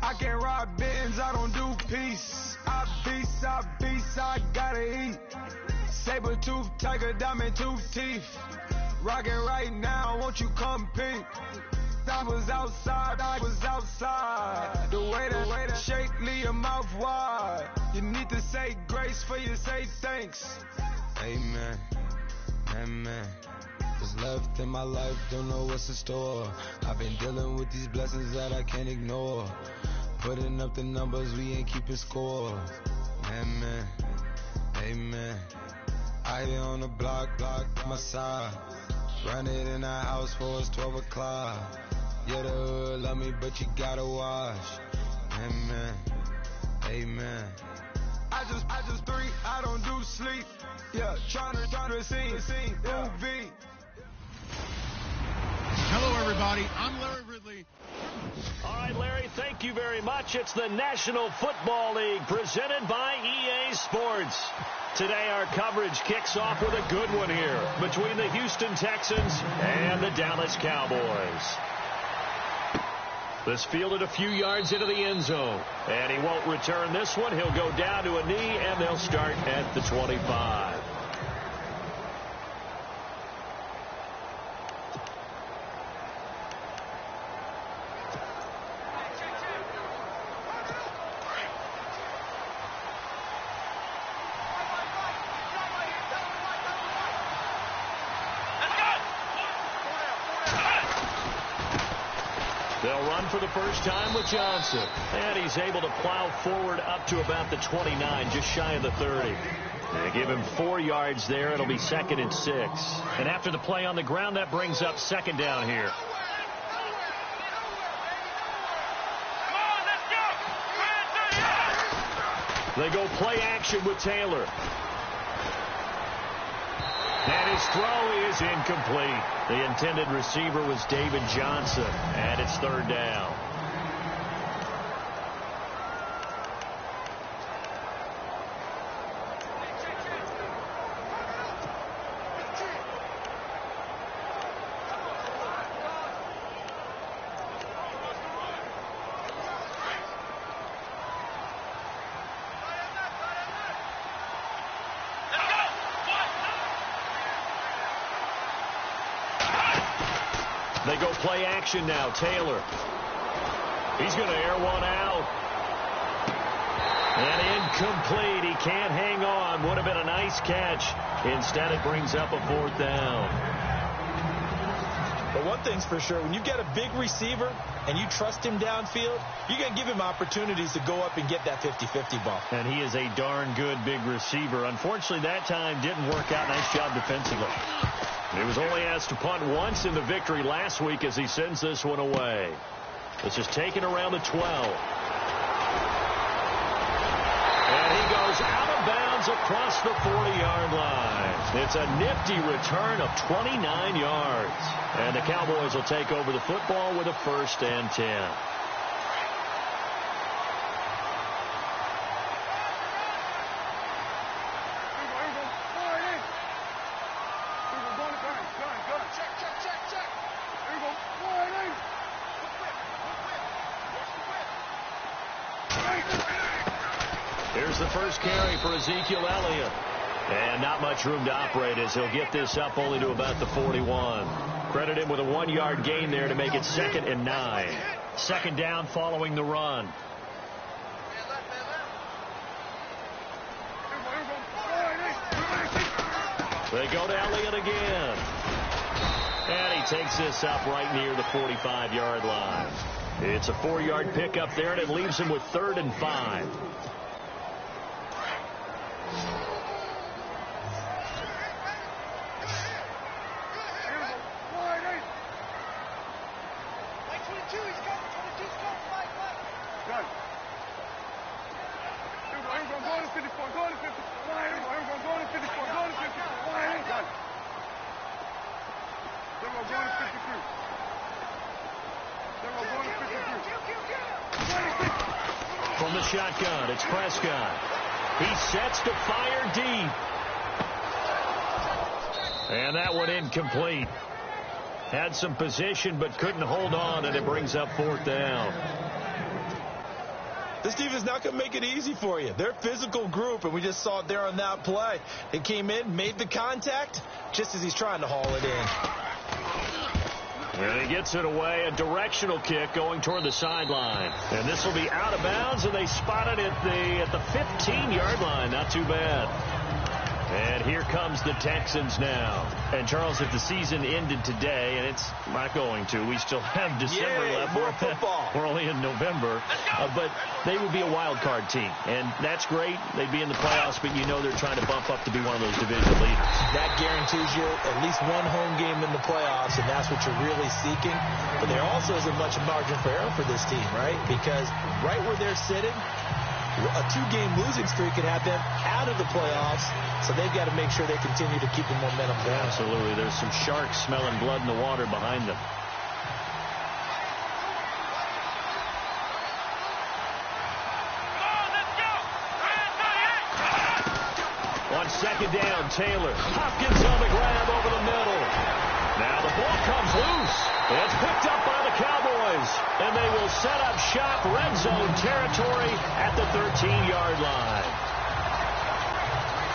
I can't ride Benz, I don't do peace. I beast, I gotta eat. Saber tooth, tiger, diamond tooth teeth. Rockin' right now, won't you come peep? I was outside. The way that shake, leave your mouth wide. You need to say grace for you say thanks. Amen, amen. What's left in my life, don't know what's in store. I've been dealing with these blessings that I can't ignore. Putting up the numbers, we ain't keeping score. Amen, amen. I be on the block, my side. Run it in the house for it's 12 o'clock. Yeah, the hood love me, but you gotta wash. Amen, amen. I just drink, I don't do sleep. Yeah, tryna sing, UV. Hello, everybody. I'm Larry Ridley. All right, Larry, thank you very much. It's the National Football League presented by EA Sports. Today, our coverage kicks off with a good one here between the Houston Texans and the Dallas Cowboys. This fielded a few yards into the end zone, and he won't return this one. He'll go down to a knee, and they'll start at the 25. They'll run for the first time with Johnson. And he's able to plow forward up to about the 29, just shy of the 30. They give him 4 yards there. It'll be 2nd and 6. And after the play on the ground, that brings up 2nd down here. They go play action with Taylor. And his throw is incomplete. The intended receiver was David Johnson, and it's 3rd down. They go play action now. Taylor. He's going to air one out. And incomplete. He can't hang on. Would have been a nice catch. Instead, it brings up a 4th down. But one thing's for sure, when you get a big receiver and you trust him downfield, you're going to give him opportunities to go up and get that 50-50 ball. And he is a darn good big receiver. Unfortunately, that time didn't work out. Nice job defensively. He was only asked to punt once in the victory last week as he sends this one away. This is taken around the 12. And he goes out of bounds across the 40-yard line. It's a nifty return of 29 yards. And the Cowboys will take over the football with a 1st and 10. Here's the first carry for Ezekiel Elliott. And not much room to operate as he'll get this up only to about the 41. Credit him with a 1-yard gain there to make it 2nd and 9. 2nd down following the run. They go to Elliott again. And he takes this up right near the 45-yard line. It's a 4-yard pickup there, and it leaves him with 3rd and 5. From the shotgun, it's Prescott. He sets to fire deep. And that one incomplete. Had some position but couldn't hold on, and it brings up 4th down. This defense is not going to make it easy for you. They're a physical group, and we just saw it there on that play. It came in, made the contact, just as he's trying to haul it in. And he gets it away, a directional kick going toward the sideline. And this will be out of bounds, and they spot it at the 15-yard line. Not too bad. And here comes the Texans now. And, Charles, if the season ended today, and it's not going to, we still have December left. More football. We're only in November. But they would be a wild card team. And that's great. They'd be in the playoffs, but you know they're trying to bump up to be one of those division leaders. That guarantees you at least one home game in the playoffs, and that's what you're really seeking. But there also isn't much margin for error for this team, right? Because right where they're sitting, a 2-game losing streak could have them out of the playoffs, so they've got to make sure they continue to keep the momentum going. Absolutely. There's some sharks smelling blood in the water behind them. On second down, Taylor. Hopkins on the grab over the middle. Now the ball comes loose. It's picked up by the Cowboys. And they will set up shop red zone territory at the 13-yard line.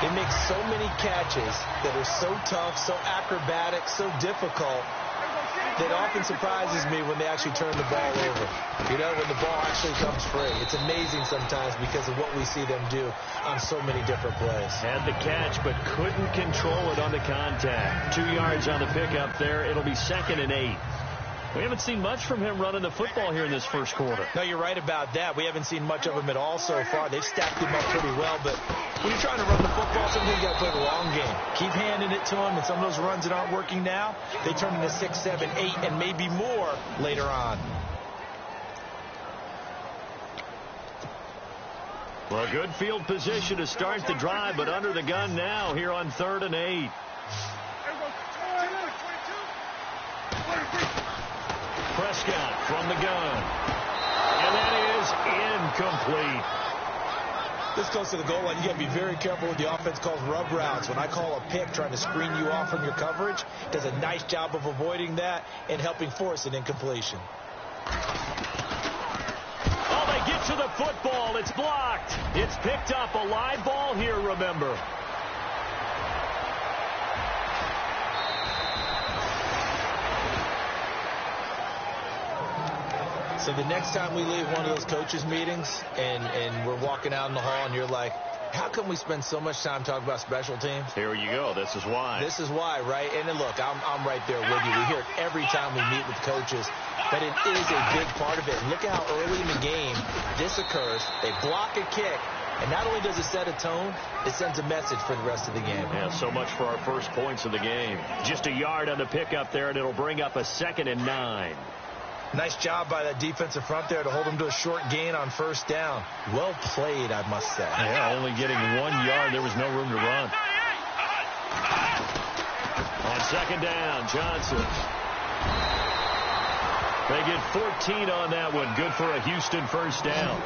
It makes so many catches that are so tough, so acrobatic, so difficult, that often surprises me when they actually turn the ball over. You know, when the ball actually comes free. It's amazing sometimes because of what we see them do on so many different plays. Had the catch, but couldn't control it on the contact. 2 yards on the pickup there. It'll be 2nd and 8. We haven't seen much from him running the football here in this first quarter. No, you're right about that. We haven't seen much of him at all so far. They've stacked him up pretty well, but when you're trying to run the football, sometimes you got to play the long game. Keep handing it to him, and some of those runs that aren't working now, they turn into 6, 7, 8, and maybe more later on. Well, good field position to start the drive, but under the gun now here on 3rd and 8. Prescott from the gun. And that is incomplete. This goes to the goal line. You got to be very careful with the offense calls rub routes. When I call a pick trying to screen you off from your coverage, does a nice job of avoiding that and helping force an incompletion. Oh, they get to the football. It's blocked. It's picked up. A live ball here, remember. So the next time we leave one of those coaches meetings and we're walking out in the hall and you're like, how come we spend so much time talking about special teams? Here you go. This is why. This is why, right? And then look, I'm right there with you. We hear it every time we meet with coaches, but it is a big part of it. And look at how early in the game this occurs. They block a kick, and not only does it set a tone, it sends a message for the rest of the game. Yeah, so much for our first points of the game. Just a yard on the pickup there, and it'll bring up a 2nd and 9. Nice job by that defensive front there to hold them to a short gain on 1st down. Well played, I must say. Yeah, only getting 1 yard. There was no room to run. On 2nd down, Johnson. They get 14 on that one. Good for a Houston 1st down.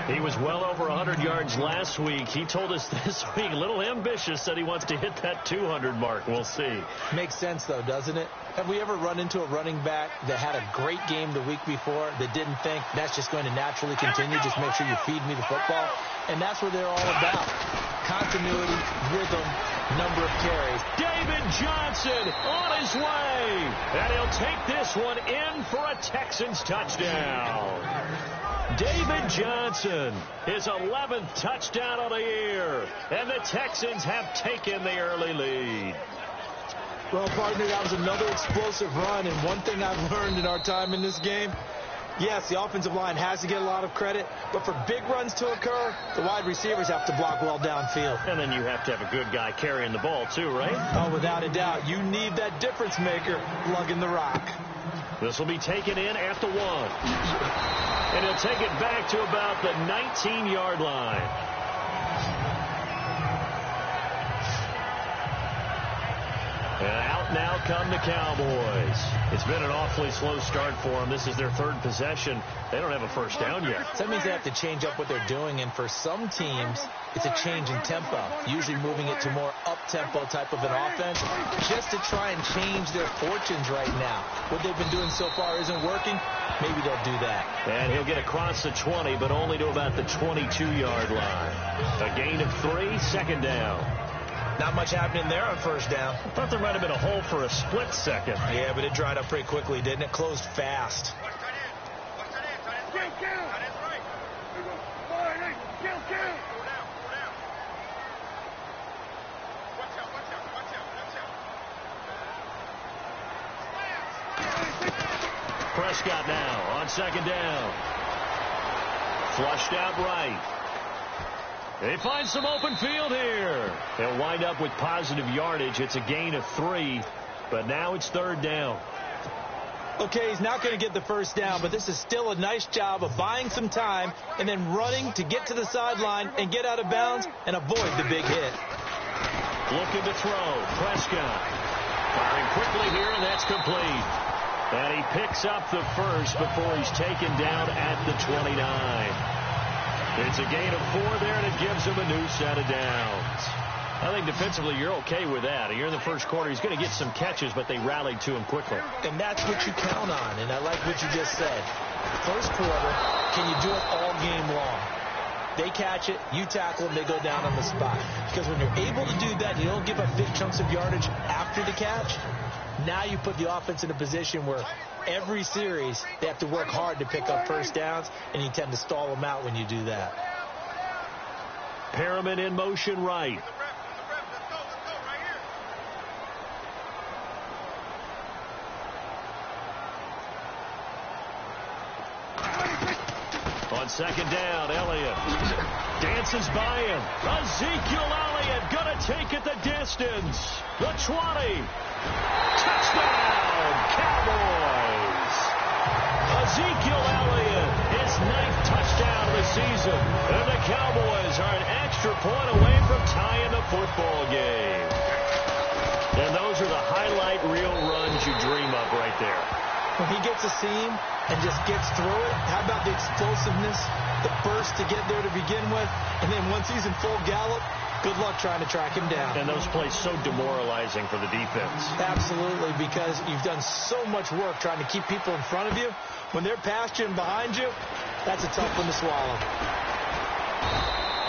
He was well over 100 yards last week. He told us this week, a little ambitious, said he wants to hit that 200 mark. We'll see. Makes sense, though, doesn't it? Have we ever run into a running back that had a great game the week before that didn't think that's just going to naturally continue? Just make sure you feed me the football. And that's what they're all about. Continuity, rhythm, number of carries. David Johnson on his way. And he'll take this one in for a Texans touchdown. David Johnson, his 11th touchdown of the year. And the Texans have taken the early lead. Well, partner, that was another explosive run. And one thing I've learned in our time in this game, yes, the offensive line has to get a lot of credit, but for big runs to occur, the wide receivers have to block well downfield. And then you have to have a good guy carrying the ball too, right? Oh, without a doubt. You need that difference maker lugging the rock. This will be taken in at the 1. And he'll take it back to about the 19-yard line. And out now come the Cowboys. It's been an awfully slow start for them. This is their third possession. They don't have a first down yet. So that means they have to change up what they're doing, and for some teams, it's a change in tempo, usually moving it to more up-tempo type of an offense, just to try and change their fortunes right now. What they've been doing so far isn't working. Maybe they'll do that. And he'll get across the 20, but only to about the 22-yard line. A gain of 3, second down. Not much happening there on first down. I thought there might have been a hole for a split second. Yeah, but it dried up pretty quickly, didn't it? Closed fast. Prescott now on second down. Flushed out right. They find some open field here. They'll wind up with positive yardage. It's a gain of 3, but now it's third down. Okay, he's not going to get the first down, but this is still a nice job of buying some time and then running to get to the sideline and get out of bounds and avoid the big hit. Looking to throw. Prescott firing quickly here, and that's complete. And he picks up the first before he's taken down at the 29. It's a gain of 4 there, and it gives him a new set of downs. I think defensively you're okay with that. You're in the first quarter. He's going to get some catches, but they rallied to him quickly. And that's what you count on, and I like what you just said. First quarter, can you do it all game long? They catch it, you tackle them, they go down on the spot. Because when you're able to do that, you don't give up big chunks of yardage after the catch. Now you put the offense in a position where every series they have to work hard to pick up first downs, and you tend to stall them out when you do that. Perriman in motion right. On second down, Elliott dances by him. Ezekiel Elliott gonna take it the distance. The 20. Touchdown, Cowboys. Ezekiel Elliott, his 9th touchdown of the season. And the Cowboys are an extra point away from tying the football game. And those are the highlight reel runs you dream of right there. When he gets a seam and just gets through it, how about the explosiveness, the burst to get there to begin with, and then once he's in full gallop, good luck trying to track him down. And those plays so demoralizing for the defense. Absolutely, because you've done so much work trying to keep people in front of you. When they're past you and behind you, that's a tough one to swallow.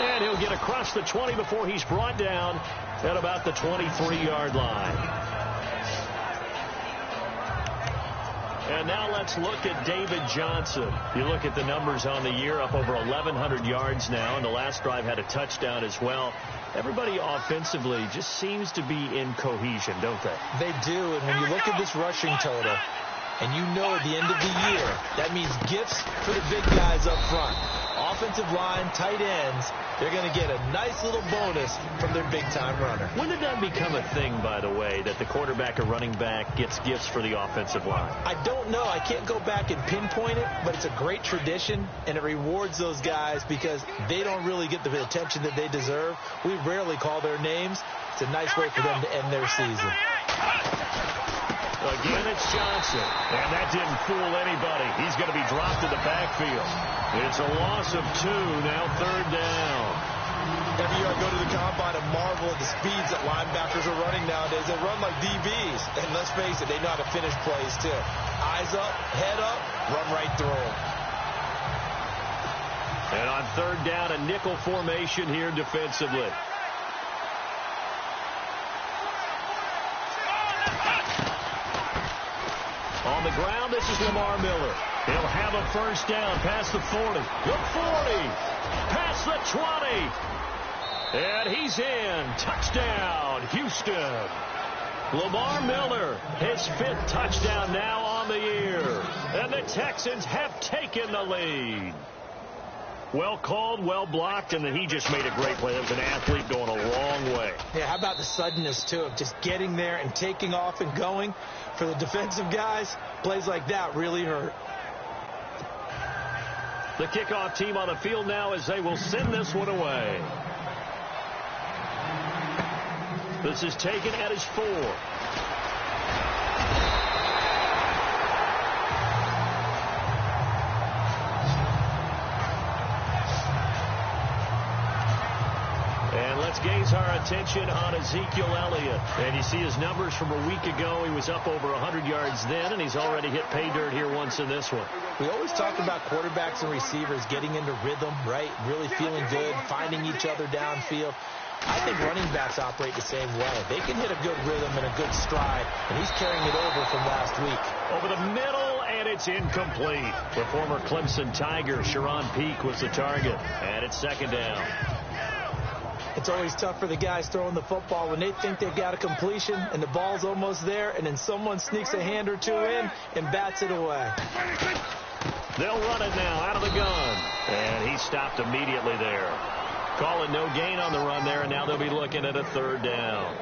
And he'll get across the 20 before he's brought down at about the 23-yard line. And now let's look at David Johnson. You look at the numbers on the year, up over 1,100 yards now, and the last drive had a touchdown as well. Everybody offensively just seems to be in cohesion, don't they? They do, and when you look at this rushing total, and you know at the end of the year, that means gifts for the big guys up front. Offensive line, tight ends, they're going to get a nice little bonus from their big-time runner. When did that become a thing, by the way, that the quarterback or running back gets gifts for the offensive line? I don't know. I can't go back and pinpoint it, but it's a great tradition, and it rewards those guys because they don't really get the attention that they deserve. We rarely call their names. It's a nice way for them to end their season. Again, it's Johnson, and that didn't fool anybody. He's going to be dropped in the backfield. It's a loss of 2, now third down. Every year I go to the combine and marvel at the speeds that linebackers are running nowadays. They run like DBs, and let's face it, they know how to finish plays too. Eyes up, head up, run right through them. And on third down, a nickel formation here defensively. On the ground, this is Lamar Miller. He'll have a first down past the 40. The 40. Past the 20. And he's in. Touchdown, Houston. Lamar Miller, his 5th touchdown now on the year. And the Texans have taken the lead. Well called, well blocked, and then he just made a great play. That was an athlete going a long way. Yeah, how about the suddenness, too, of just getting there and taking off and going? For the defensive guys, plays like that really hurt. The kickoff team on the field now as they will send this one away. This is taken at his 4. And let's gaze our attention on Ezekiel Elliott. And you see his numbers from a week ago. He was up over 100 yards then, and he's already hit pay dirt here once in this one. We always talk about quarterbacks and receivers getting into rhythm, right? Really feeling good, finding each other downfield. I think running backs operate the same way. They can hit a good rhythm and a good stride, and he's carrying it over from last week. Over the middle, and it's incomplete. The former Clemson Tiger, Sharon Peake, was the target, and it's second down. It's always tough for the guys throwing the football when they think they've got a completion and the ball's almost there, and then someone sneaks a hand or two in and bats it away. They'll run it now out of the gun, and he stopped immediately there. Calling no gain on the run there, and now they'll be looking at a third down.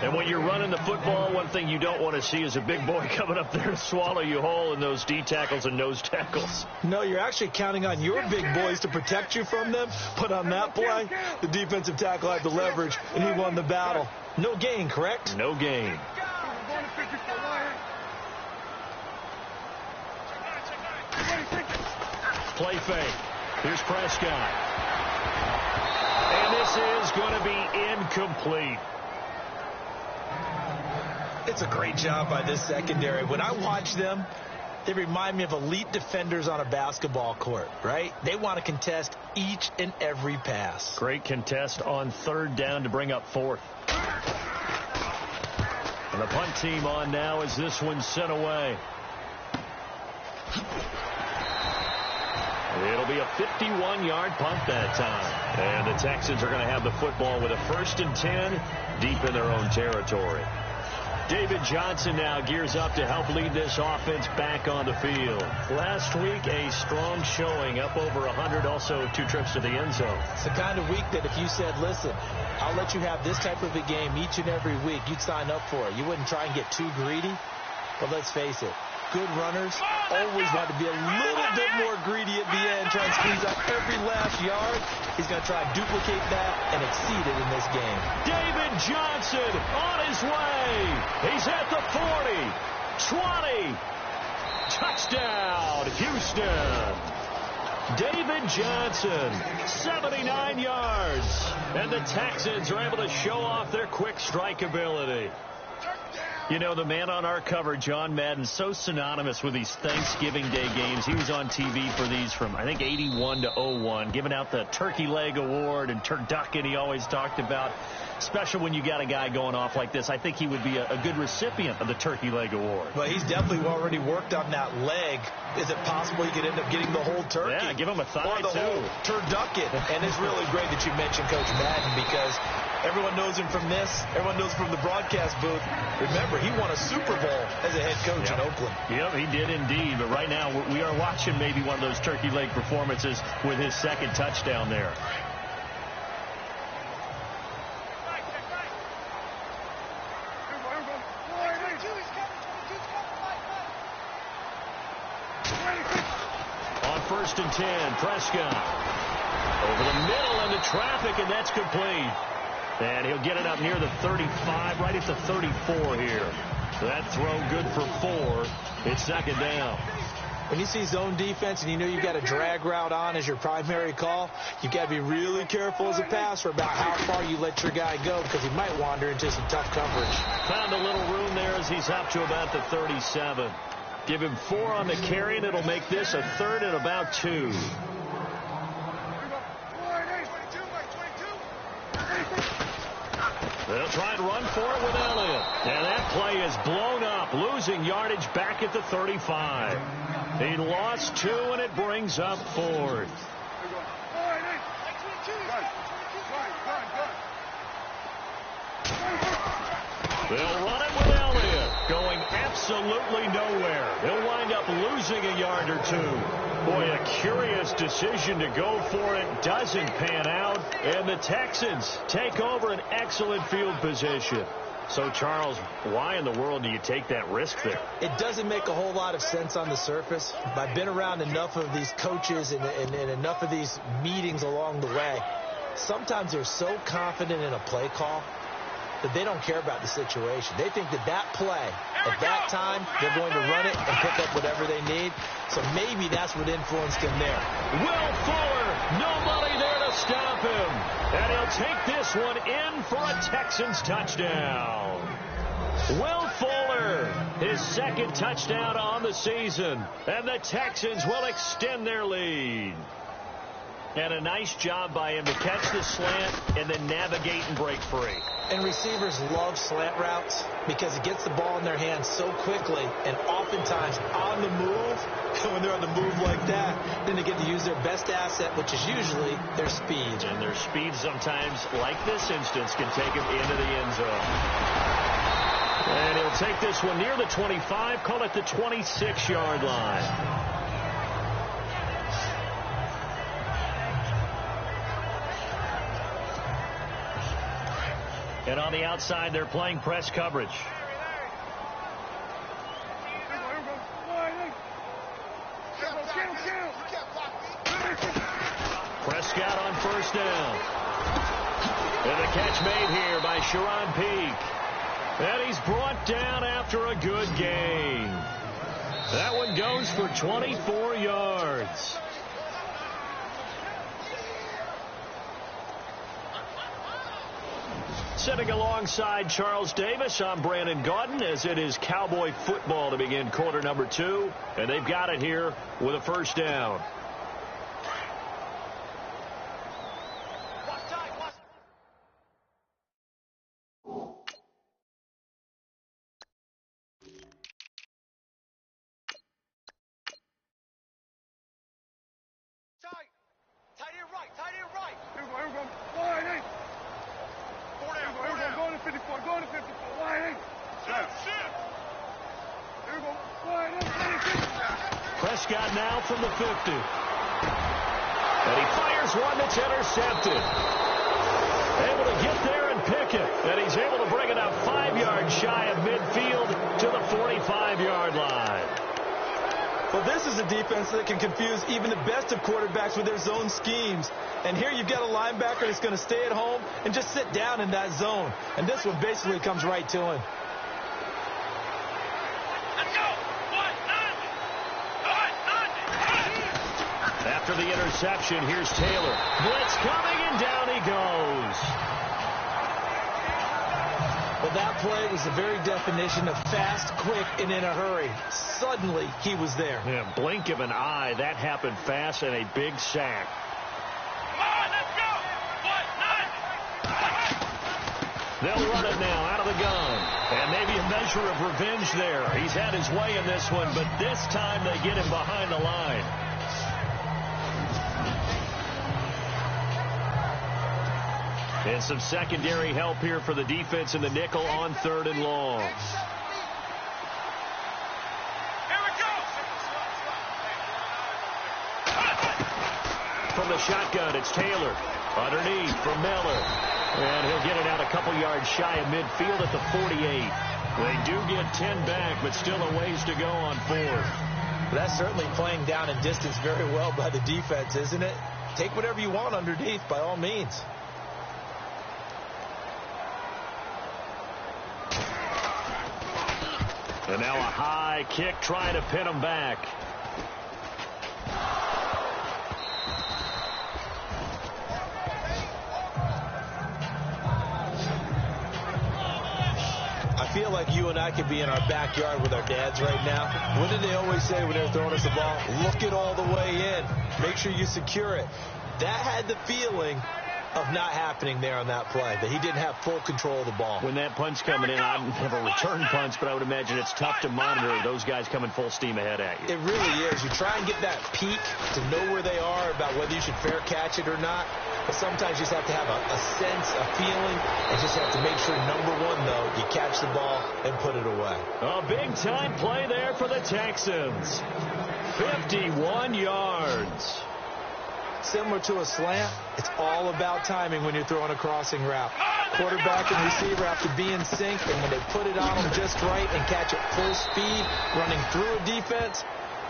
And when you're running the football, one thing you don't want to see is a big boy coming up there to swallow you whole in those D tackles and nose tackles. No, you're actually counting on your big boys to protect you from them. But on that play, the defensive tackle had the leverage, and he won the battle. No gain, correct? No gain. Play fake. Here's Prescott. And this is going to be incomplete. It's a great job by this secondary. When I watch them, they remind me of elite defenders on a basketball court, right? They want to contest each and every pass. Great contest on third down to bring up fourth. And the punt team on now as this one's sent away. It'll be a 51-yard punt that time. And the Texans are going to have the football with a 1st and 10 deep in their own territory. David Johnson now gears up to help lead this offense back on the field. Last week, a strong showing, up over 100, also 2 trips to the end zone. It's the kind of week that if you said, listen, I'll let you have this type of a game each and every week, you'd sign up for it. You wouldn't try and get too greedy. But let's face it, good runners always want to be a little bit more greedy at the end, try and squeeze out every last yard. He's going to try and duplicate that and exceed it in this game. David Johnson on his way. He's at the 40, 20. Touchdown, Houston. David Johnson, 79 yards. And the Texans are able to show off their quick strike ability. You know, the man on our cover, John Madden, so synonymous with these Thanksgiving Day games. He was on TV for these from, I think, 81 to 01, giving out the Turkey Leg Award and turducken he always talked about. Special when you got a guy going off like this. I think he would be a good recipient of the Turkey Leg Award. Well, he's definitely already worked on that leg. Is it possible he could end up getting the whole turkey? Yeah, give him a thigh, or the whole turducken. And it's really great that you mentioned Coach Madden, because everyone knows him from this. Everyone knows him from the broadcast booth. Remember, he won a Super Bowl as a head coach in Oakland. Yep, he did indeed. But right now, we are watching maybe one of those turkey leg performances with his second touchdown there. On 1st and 10, Prescott. Over the middle into traffic, and that's complete. And he'll get it up near the 35, right at the 34 here. So that throw good for 4. It's second down. When you see zone defense and you know you've got a drag route on as your primary call, you've got to be really careful as a passer about how far you let your guy go, because he might wander into some tough coverage. Found a little room there as he's up to about the 37. Give him 4 on the carry, and it'll make this a 3rd and about 2. They'll try and run for it with Elliott. And that play is blown up, losing yardage back at the 35. He lost 2, and it brings up 4th. They'll run it with Elliott, going absolutely nowhere. He'll wind up losing a yard or 2. Boy, a curious decision to go for it. Doesn't pan out. And the Texans take over an excellent field position. So, Charles, why in the world do you take that risk there? It doesn't make a whole lot of sense on the surface. I've been around enough of these coaches and enough of these meetings along the way. Sometimes they're so confident in a play call that they don't care about the situation. They think that that play, at that time, they're going to run it and pick up whatever they need. So maybe that's what influenced him there. Will Fuller, nobody there to stop him. And he'll take this one in for a Texans touchdown. Will Fuller, his second touchdown on the season. And the Texans will extend their lead. And a nice job by him to catch the slant and then navigate and break free. And receivers love slant routes because it gets the ball in their hands so quickly and oftentimes on the move. When they're on the move like that, then they get to use their best asset, which is usually their speed. And their speed sometimes, like this instance, can take them into the end zone. And he'll take this one near the 25, call it the 26-yard line. And on the outside, they're playing press coverage. Prescott on first down. And the catch made here by Sharon Peak. And he's brought down after a good gain. That one goes for 24 yards. Sitting alongside Charles Davis, I'm Brandon Gaudin, as it is Cowboy football to begin quarter number 2. And they've got it here with a first down. Prescott now from the 50. And he fires one that's intercepted. Able to get there and pick it. And he's able to bring it up 5 yards shy of midfield to the 45-yard line. Well, this is a defense that can confuse even the best of quarterbacks with their zone schemes. And here you've got a linebacker that's going to stay at home and just sit down in that zone. And this one basically comes right to him. After the interception, here's Taylor. Blitz coming, and down he goes. Well, that play was the very definition of fast, quick, and in a hurry. Suddenly, he was there. Yeah, blink of an eye. That happened fast and a big sack. Come on, let's go! They'll run it now out of the gun. And maybe a measure of revenge there. He's had his way in this one, but this time they get him behind the line. And some secondary help here for the defense in the nickel on 3rd and long. Here we go! From the shotgun, it's Taylor. Underneath for Miller. And he'll get it out a couple yards shy of midfield at the 48. They do get 10 back, but still a ways to go on 4th. That's certainly playing down in distance very well by the defense, isn't it? Take whatever you want underneath, by all means. And now a high kick trying to pin him back. I feel like you and I could be in our backyard with our dads right now. What did they always say when they're throwing us the ball? Look it all the way in. Make sure you secure it. That had the feeling of not happening there on that play, that he didn't have full control of the ball. When that punch coming in, I don't have a return punch, but I would imagine it's tough to monitor those guys coming full steam ahead at you. It really is. You try and get that peek to know where they are, about whether you should fair catch it or not. But sometimes you just have to have a sense, a feeling, and just have to make sure, number one, though, you catch the ball and put it away. A big-time play there for the Texans. 51 yards. Similar to a slant, it's all about timing when you're throwing a crossing route. Quarterback and receiver have to be in sync, and when they put it on them just right and catch it full speed, running through a defense,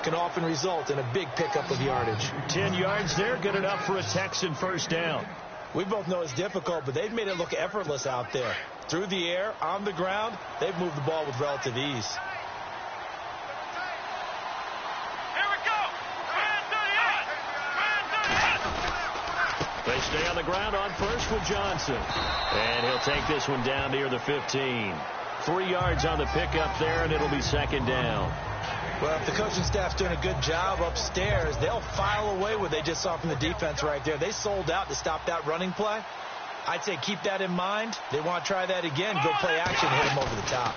can often result in a big pickup of yardage. 10 yards there, good enough for a Texan first down. We both know it's difficult, but they've made it look effortless out there. through the air, on the ground, they've moved the ball with relative ease. They stay on the ground on first with Johnson. And he'll take this one down near the 15. 3 yards on the pickup there, and it'll be second down. Well, if the coaching staff's doing a good job upstairs, they'll file away what they just saw from the defense right there. They sold out to stop that running play. I'd say keep that in mind. They want to try that again. Go play action, hit him over the top.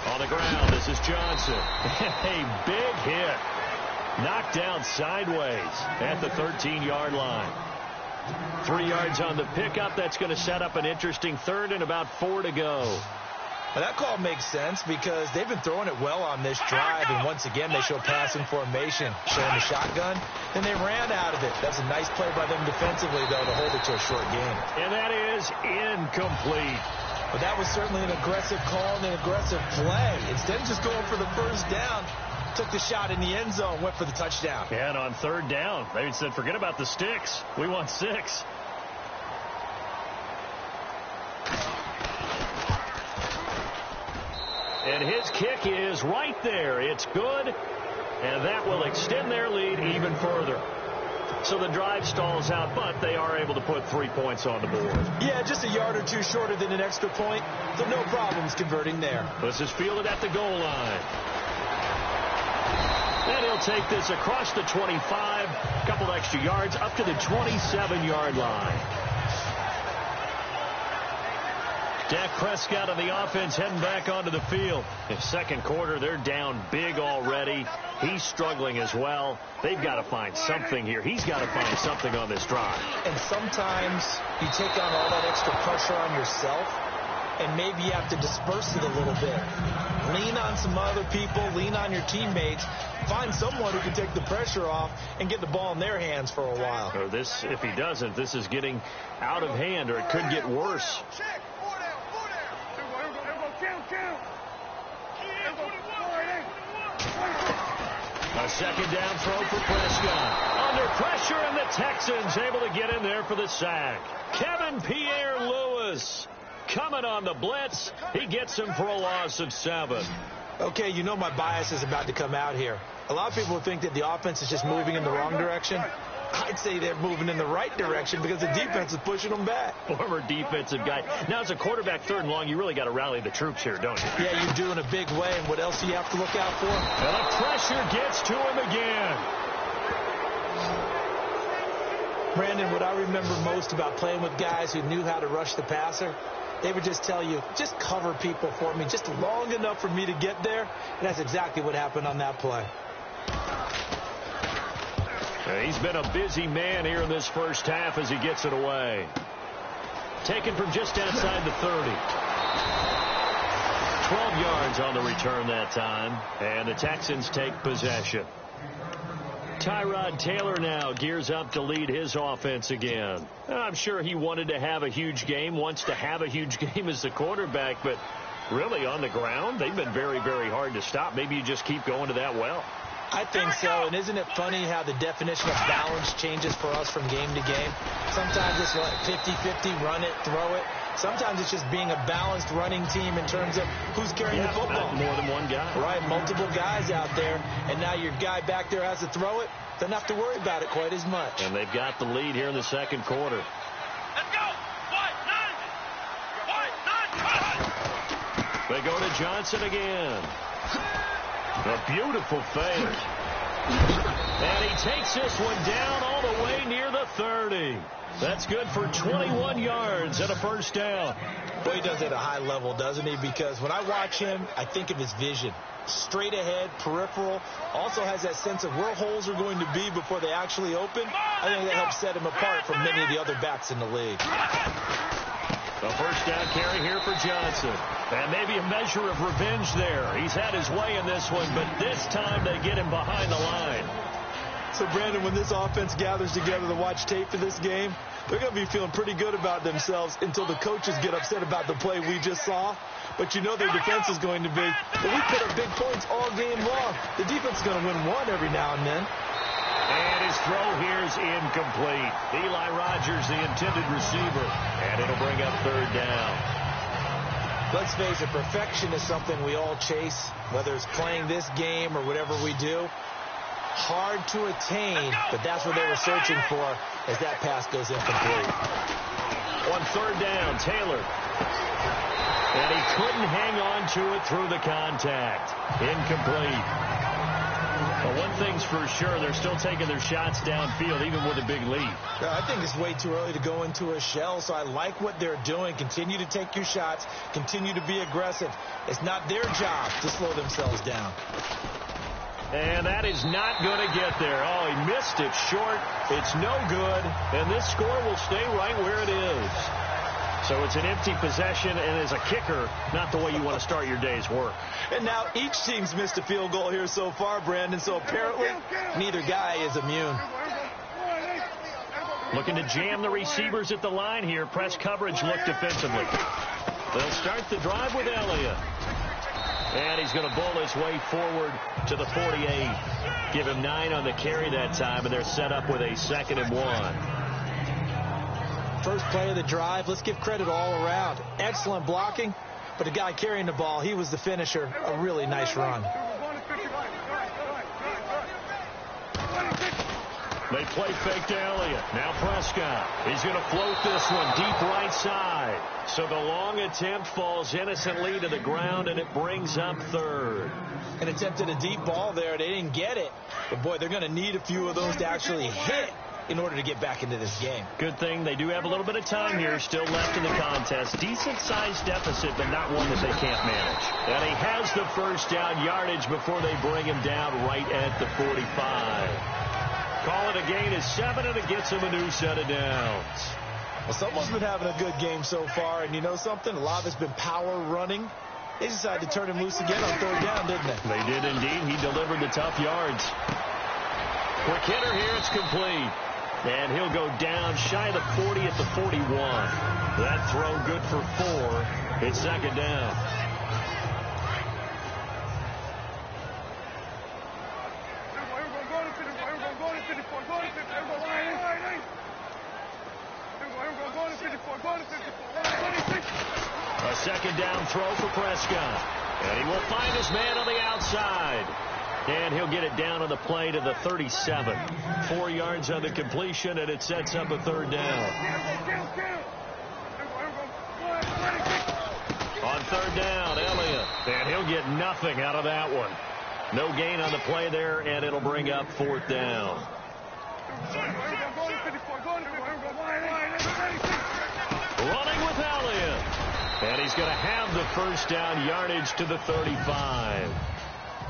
On the ground, this is Johnson. A big hit. Knocked down sideways at the 13-yard line. 3 yards on the pickup. That's going to set up an interesting third and about 4 to go. Well, that call makes sense because they've been throwing it well on this drive, and once again they show passing formation, showing the shotgun, and they ran out of it. That's a nice play by them defensively, though, to hold it to a short game. And that is incomplete. But that was certainly an aggressive call and an aggressive play. Instead of just going for the first down, took the shot in the end zone, went for the touchdown. And on third down, they said, forget about the sticks. We want 6. And his kick is right there. It's good, and that will extend their lead even further. So the drive stalls out, but they are able to put 3 points on the board. Yeah, just a yard or two shorter than an extra point, so no problems converting there. This is fielded at the goal line. And he'll take this across the 25, a couple extra yards, up to the 27-yard line. Dak Prescott on the offense heading back onto the field. In second quarter, they're down big already. He's struggling as well. They've got to find something here. He's got to find something on this drive. And sometimes you take on all that extra pressure on yourself, and maybe you have to disperse it a little bit. Lean on some other people. Lean on your teammates. Find someone who can take the pressure off and get the ball in their hands for a while. Or this, if he doesn't, this is getting out of hand, or it could get worse. A second down throw for Prescott. Under pressure, and the Texans able to get in there for the sack. Kevin Pierre-Louis coming on the blitz. He gets him for a loss of 7. Okay, you know my bias is about to come out here. A lot of people think that the offense is just moving in the wrong direction. I'd say they're moving in the right direction because the defense is pushing them back. Former defensive guy. Now, as a quarterback, third and long, you really got to rally the troops here, don't you? Yeah, you do in a big way. And what else do you have to look out for? And the pressure gets to him again. Brandon, what I remember most about playing with guys who knew how to rush the passer, they would just tell you, just cover people for me just long enough for me to get there. And that's exactly what happened on that play. He's been a busy man here in this first half as he gets it away. Taken from just outside the 30. 12 yards on the return that time. And the Texans take possession. Tyrod Taylor now gears up to lead his offense again. I'm sure he wanted to have a huge game, wants to have a huge game as the quarterback, but really on the ground, they've been very, very hard to stop. Maybe you just keep going to that well. I think so, and isn't it funny how the definition of balance changes for us from game to game? Sometimes it's like 50-50, run it, throw it. Sometimes it's just being a balanced running team in terms of who's carrying the football. More than one guy. Right, multiple guys out there, and now your guy back there has to throw it. Doesn't have to worry about it quite as much. And they've got the lead here in the second quarter. Let's go. They go to Johnson again. A beautiful fake. And he takes this one down all the way near the 30. That's good for 21 yards and a first down. Well, he does it at a high level, doesn't he? Because when I watch him, I think of his vision. Straight ahead, peripheral. Also has that sense of where holes are going to be before they actually open. I think that helps set him apart from many of the other backs in the league. A first down carry here for Johnson. And maybe a measure of revenge there. He's had his way in this one, but this time they get him behind the line. So, Brandon, when this offense gathers together to watch tape for this game, they're going to be feeling pretty good about themselves until the coaches get upset about the play we just saw. But you know their defense is going to be, but we put up big points all game long. The defense is going to win one every now and then. And his throw here is incomplete. Eli Rogers, the intended receiver. And it'll bring up third down. Let's face it, perfection is something we all chase, whether it's playing this game or whatever we do. Hard to attain, but that's what they were searching for as that pass goes incomplete. On third down, Taylor. And he couldn't hang on to it through the contact. Incomplete. But one thing's for sure, they're still taking their shots downfield, even with a big lead. I think it's way too early to go into a shell, so I like what they're doing. Continue to take your shots. Continue to be aggressive. It's not their job to slow themselves down. And that is not going to get there. Oh, he missed it short. It's no good. And this score will stay right where it is. So it's an empty possession, and as a kicker, not the way you want to start your day's work. And now each team's missed a field goal here so far, Brandon, so apparently neither guy is immune. Looking to jam the receivers at the line here. Press coverage look defensively. They'll start the drive with Elliott. And he's going to bowl his way forward to the 48. Give him 9 on the carry that time, and they're set up with a 2nd and 1. First play of the drive, let's give credit all around. Excellent blocking, but the guy carrying the ball, he was the finisher. A really nice run. They play fake to Elliott. Now Prescott. He's going to float this one deep right side. So the long attempt falls innocently to the ground, and it brings up 3rd. An attempt at a deep ball there. They didn't get it. But, boy, they're going to need a few of those to actually hit in order to get back into this game. Good thing they do have a little bit of time here still left in the contest. Decent-sized deficit, but not one that they can't manage. And he has the first down yardage before they bring him down right at the 45. Call it a gain of 7, and it gets him a new set of downs. Well, someone's been having a good game so far, and you know something? A lot of it's been power running. They decided to turn him loose again on 3rd down, didn't they? They did indeed. He delivered the tough yards. Quick hitter here. It's complete. And he'll go down shy of the 40 at the 41. That throw good for 4. It's 2nd down. A 2nd down throw for Prescott. And he will find his man on the outside. And he'll get it down on the play to the 37. 4 yards on the completion, and it sets up a 3rd down. On 3rd down, Elliott. And he'll get nothing out of that one. No gain on the play there, and it'll bring up 4th down. Running with Elliott. And he's going to have the first down yardage to the 35.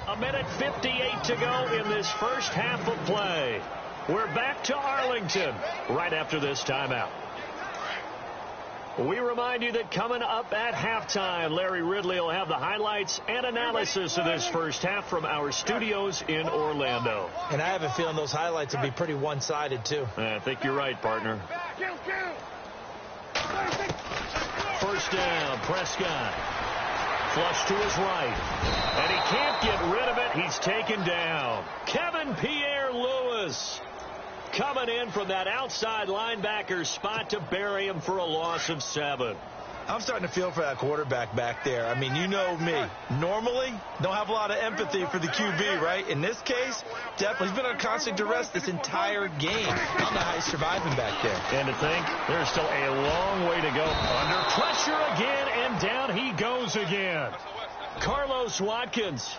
1:58 to go in this first half of play. We're back to Arlington right after this timeout. We remind you that coming up at halftime, Larry Ridley will have the highlights and analysis of this first half from our studios in Orlando. And I have a feeling those highlights will be pretty one-sided, too. I think you're right, partner. First down, Prescott. Flush to his right. And he can't get rid of it. He's taken down. Kevin Pierre-Louis coming in from that outside linebacker spot to bury him for a loss of 7. I'm starting to feel for that quarterback back there. I mean, you know me. Normally, don't have a lot of empathy for the QB, right? In this case, definitely. He's been on constant duress this entire game. I don't know how he's surviving back there. And to think, there's still a long way to go. Under pressure again, and down he goes again. Carlos Watkins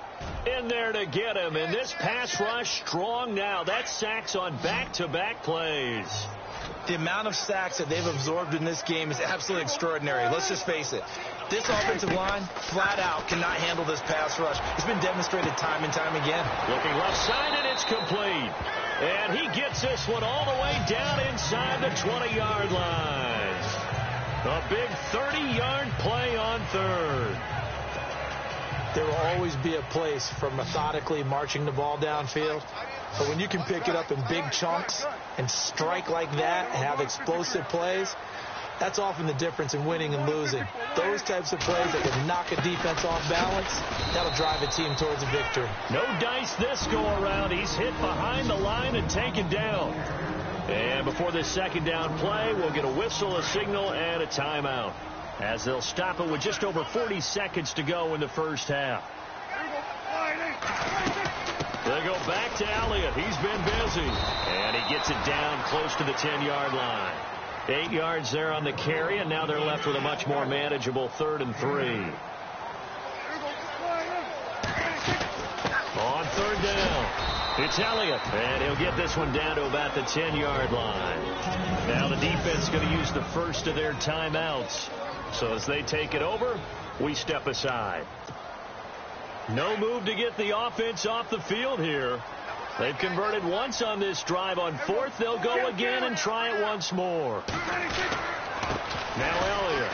in there to get him. And this pass rush strong now. That's sacks on back-to-back plays. The amount of sacks that they've absorbed in this game is absolutely extraordinary. Let's just face it. This offensive line, flat out, cannot handle this pass rush. It's been demonstrated time and time again. Looking left side, and it's complete. And he gets this one all the way down inside the 20-yard line. A big 30-yard play on 3rd. There will always be a place for methodically marching the ball downfield. But when you can pick it up in big chunks and strike like that and have explosive plays, that's often the difference in winning and losing. Those types of plays that would knock a defense off balance, that'll drive a team towards a victory. No dice this go-around. He's hit behind the line and taken down. And before this 2nd down play, we'll get a whistle, a signal, and a timeout. as they'll stop it with just over 40 seconds to go in the first half. They go back to Elliott. He's been busy. And he gets it down close to the 10-yard line. 8 yards there on the carry, and now they're left with a much more manageable 3rd and 3. On 3rd down, it's Elliott, and he'll get this one down to about the 10-yard line. Now the defense is going to use the first of their timeouts. So as they take it over, we step aside. No move to get the offense off the field here. They've converted once on this drive. On 4th, they'll go again and try it once more. Now Elliott.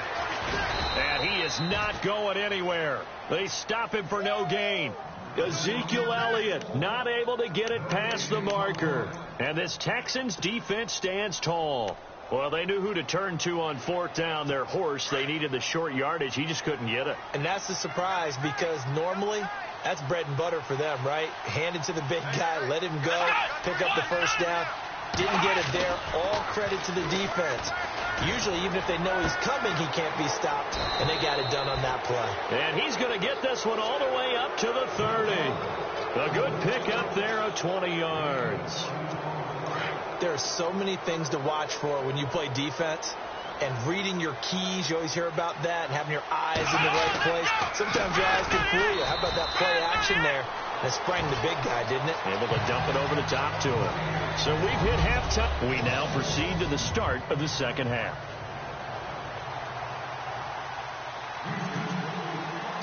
And he is not going anywhere. They stop him for no gain. Ezekiel Elliott not able to get it past the marker. And this Texans defense stands tall. Well, they knew who to turn to on 4th down. Their horse, they needed the short yardage. He just couldn't get it. And that's the surprise, because normally that's bread and butter for them, right? Hand it to the big guy, let him go, pick up the first down. Didn't get it there. All credit to the defense. Usually, even if they know he's coming, he can't be stopped, and they got it done on that play. And he's going to get this one all the way up to the 30. A good pick up there of 20 yards. There are so many things to watch for when you play defense, and reading your keys, you always hear about that, and having your eyes in the right place. Sometimes your eyes can fool you. How about that play action there? That sprang the big guy, didn't it? Able to dump it over the top to him. So we've hit halftime. We now proceed to the start of the second half.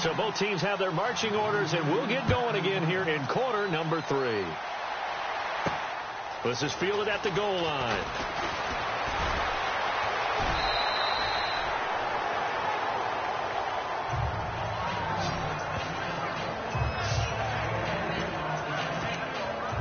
So both teams have their marching orders, and we'll get going again here in quarter number 3. This is fielded at the goal line.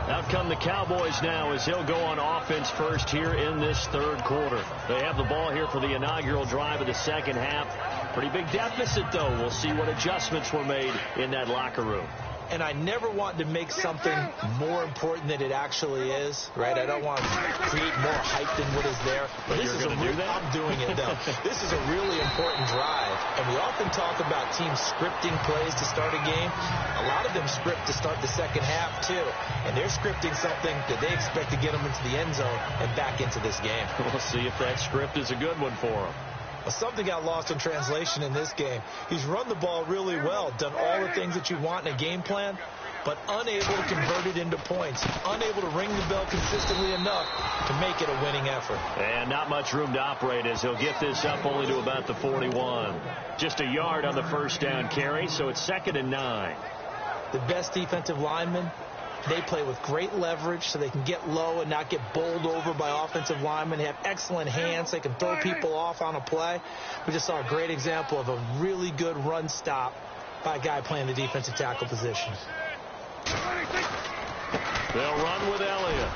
Out come the Cowboys now as he'll go on offense first here in this 3rd quarter. They have the ball here for the inaugural drive of the second half. Pretty big deficit, though. We'll see what adjustments were made in that locker room. And I never want to make something more important than it actually is, right? I don't want to create more hype than what is there. But this is I'm doing it, though. This is a really important drive. And we often talk about teams scripting plays to start a game. A lot of them script to start the second half, too. And they're scripting something that they expect to get them into the end zone and back into this game. We'll see if that script is a good one for them. Something got lost in translation in this game. He's run the ball really well, done all the things that you want in a game plan, but unable to convert it into points, unable to ring the bell consistently enough to make it a winning effort. And not much room to operate as he'll get this up only to about the 41. Just a yard on the first down carry, so it's 2nd and 9. The best defensive linemen, they play with great leverage so they can get low and not get bowled over by offensive linemen. They have excellent hands. They can throw people off on a play. We just saw a great example of a really good run stop by a guy playing the defensive tackle position. They'll run with Elliott.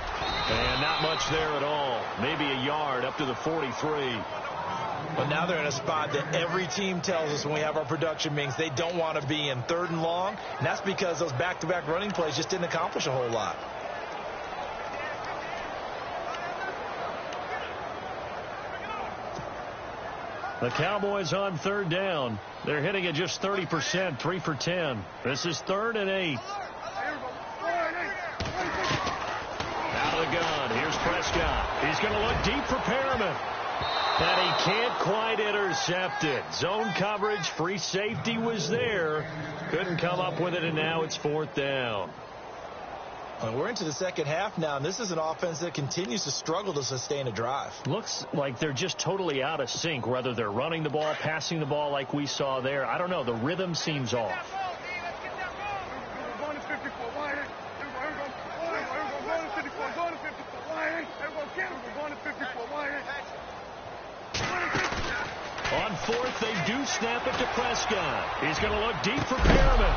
And not much there at all. Maybe a yard up to the 43. But now they're in a spot that every team tells us when we have our production meetings they don't want to be in, 3rd and long. And that's because those back-to-back running plays just didn't accomplish a whole lot. The Cowboys on 3rd down. They're hitting at just 30%, 3 for 10. This is 3rd and 8. Out of the gun. Here's Prescott. He's going to look deep for Perriman. And he can't quite intercept it. Zone coverage, free safety was there. Couldn't come up with it, and now it's 4th down. Well, we're into the second half now, and this is an offense that continues to struggle to sustain a drive. Looks like they're just totally out of sync, whether they're running the ball, passing the ball like we saw there. I don't know. The rhythm seems off. On 4th, they do snap it to Prescott. He's going to look deep for Perriman.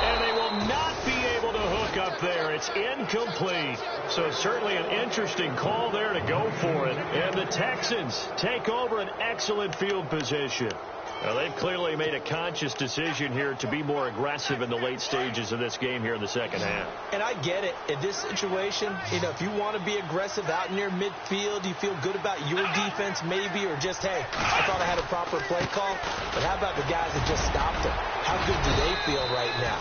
And they will not be able to hook up there. It's incomplete. So certainly an interesting call there to go for it. And the Texans take over an excellent field position. Well, they've clearly made a conscious decision here to be more aggressive in the late stages of this game here in the second half. And I get it. In this situation, if you want to be aggressive out near midfield, you feel good about your defense maybe, or just, hey, I thought I had a proper play call. But how about the guys that just stopped them? How good do they feel right now?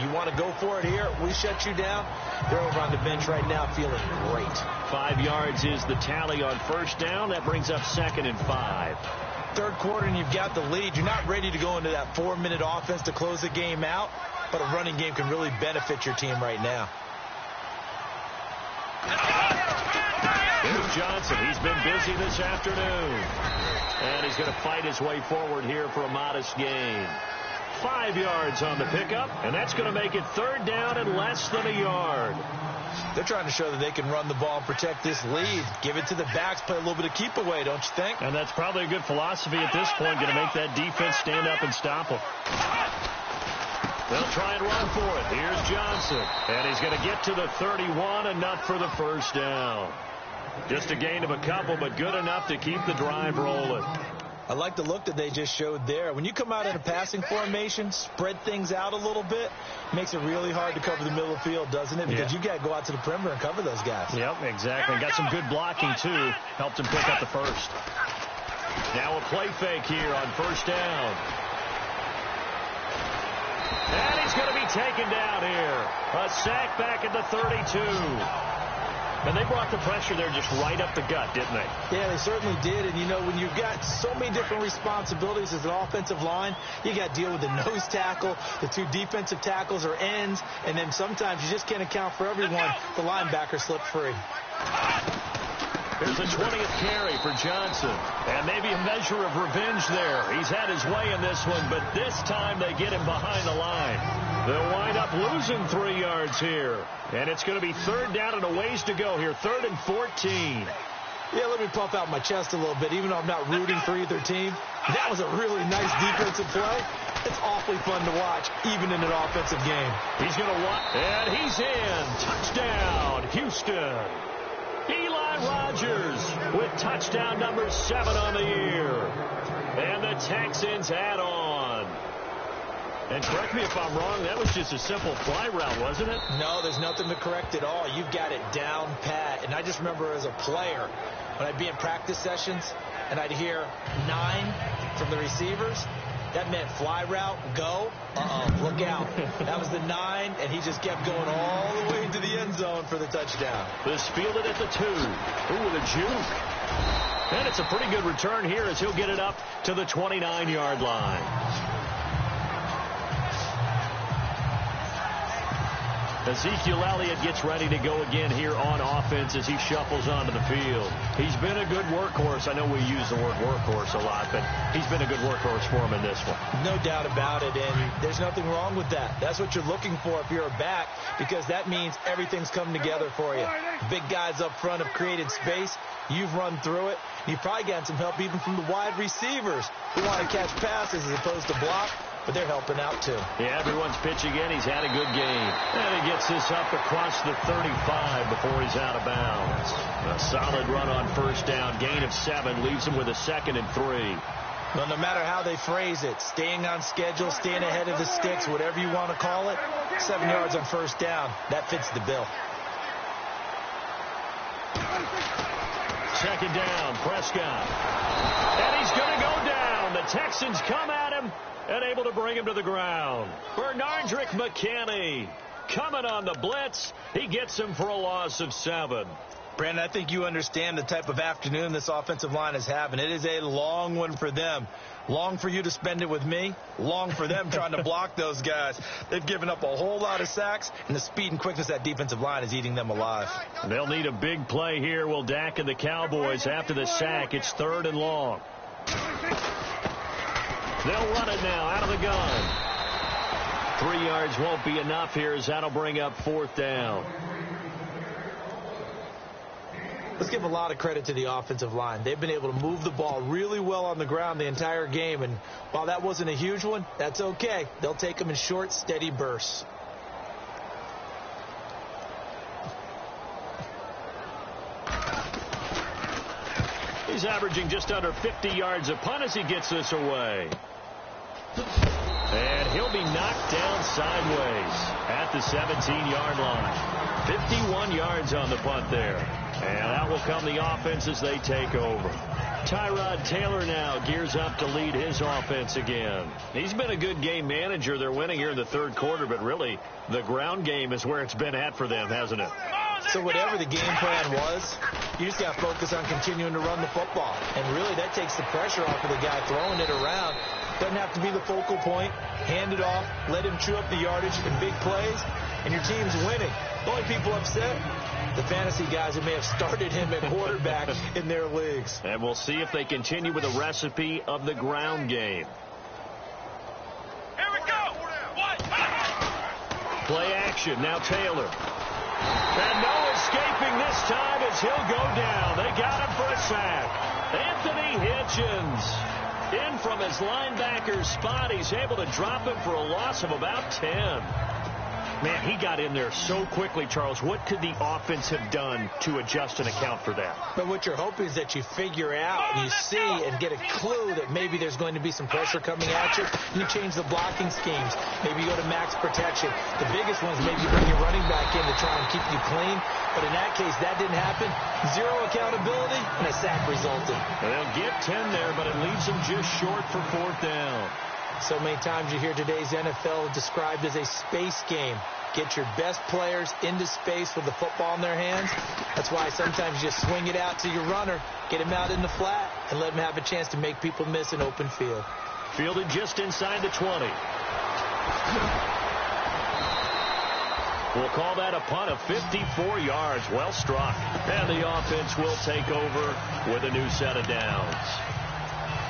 You want to go for it here? We shut you down. They're over on the bench right now feeling great. 5 yards is the tally on first down. That brings up 2nd and 5. Third quarter and you've got the lead. You're not ready to go into that 4-minute offense to close the game out, but a running game can really benefit your team right now. Here's Johnson. He's been busy this afternoon. And he's going to fight his way forward here for a modest gain. 5 yards on the pickup, and that's going to make it 3rd down and less than a yard. They're trying to show that they can run the ball and protect this lead. Give it to the backs, play a little bit of keep away, don't you think? And that's probably a good philosophy at this point, going to make that defense stand up and stop them. They'll try and run for it. Here's Johnson, and he's going to get to the 31, enough for the first down. Just a gain of a couple, but good enough to keep the drive rolling. I like the look that they just showed there. When you come out in a passing formation, spread things out a little bit, makes it really hard to cover the middle of the field, doesn't it? Because you got to go out to the perimeter and cover those guys. Yep, exactly. Got some good blocking, too. Helped him pick up the first. Now a play fake here on first down. And he's going to be taken down here. A sack back at the 32. And they brought the pressure there just right up the gut, didn't they? Yeah, they certainly did. And, when you've got so many different responsibilities as an offensive line, you got to deal with the nose tackle, the 2 defensive tackles or ends, and then sometimes you just can't account for everyone. The linebacker slipped free. Here's the 20th carry for Johnson. And maybe a measure of revenge there. He's had his way in this one, but this time they get him behind the line. They'll wind up losing 3 yards here. And it's going to be 3rd down and a ways to go here. 3rd and 14. Yeah, let me puff out my chest a little bit, even though I'm not rooting for either team. That was a really nice defensive play. It's awfully fun to watch, even in an offensive game. He's going to watch, and he's in. Touchdown, Houston. Eli Rogers with touchdown number 7 on the year. And the Texans add on. And correct me if I'm wrong, that was just a simple fly route, wasn't it? No, there's nothing to correct at all. You've got it down pat. And I just remember as a player, when I'd be in practice sessions, and I'd hear 9 from the receivers, that meant fly route, go, look out. That was the 9, and he just kept going all the way into the end zone for the touchdown. This fielded at the 2. Ooh, with a juke. And it's a pretty good return here as he'll get it up to the 29-yard line. Ezekiel Elliott gets ready to go again here on offense as he shuffles onto the field. He's been a good workhorse. I know we use the word workhorse a lot, but he's been a good workhorse for him in this one. No doubt about it, and there's nothing wrong with that. That's what you're looking for if you're a back, because that means everything's coming together for you. Big guys up front have created space. You've run through it. You've probably gotten some help even from the wide receivers who want to catch passes as opposed to block. But they're helping out, too. Yeah, everyone's pitching in. He's had a good game. And he gets this up across the 35 before he's out of bounds. A solid run on first down. Gain of 7 leaves him with a 2nd and 3. Well, no matter how they phrase it, staying on schedule, staying ahead of the sticks, whatever you want to call it, 7 yards on first down, that fits the bill. 2nd down, Prescott. And he's going to go down. The Texans come at him and able to bring him to the ground. Bernardrick McKinney coming on the blitz. He gets him for a loss of 7. Brandon, I think you understand the type of afternoon this offensive line is having. It is a long one for them. Long for you to spend it with me. Long for them trying to block those guys. They've given up a whole lot of sacks, and the speed and quickness of that defensive line is eating them alive. They'll need a big play here, will Dak and the Cowboys. After the sack, it's 3rd and long. They'll run it now out of the gun. 3 yards won't be enough here as that'll bring up 4th down. Let's give a lot of credit to the offensive line. They've been able to move the ball really well on the ground the entire game. And while that wasn't a huge one, that's okay. They'll take them in short, steady bursts. He's averaging just under 50 yards a punt as he gets this away. And he'll be knocked down sideways at the 17-yard line. 51 yards on the punt there. And out will come the offense as they take over. Tyrod Taylor now gears up to lead his offense again. He's been a good game manager. They're winning here in the third quarter, but really the ground game is where it's been at for them, hasn't it? So whatever the game plan was, you just got to focus on continuing to run the football. And really that takes the pressure off of the guy throwing it around. Doesn't have to be the focal point. Hand it off. Let him chew up the yardage in big plays. And your team's winning. The only people upset, the fantasy guys who may have started him at quarterback in their leagues. And we'll see if they continue with the recipe of the ground game. Here we go. What? Play action. Now Taylor. And no escaping this time as he'll go down. They got him for a sack. Anthony Hitchens in from his linebacker spot. He's able to drop him for a loss of about 10. Man, he got in there so quickly, Charles. What could the offense have done to adjust and account for that? But what you're hoping is that you figure out and you see and get a clue that maybe there's going to be some pressure coming at you. And you change the blocking schemes. Maybe you go to max protection. The biggest one is maybe you bring your running back in to try and keep you clean. But in that case, that didn't happen. Zero accountability, and a sack resulted. They'll get 10 there, but it leaves them just short for fourth down. So many times you hear today's NFL described as a space game. Get your best players into space with the football in their hands. That's why sometimes you just swing it out to your runner, get him out in the flat, and let him have a chance to make people miss an open field. Fielded just inside the 20. We'll call that a punt of 54 yards. Well struck. And the offense will take over with a new set of downs.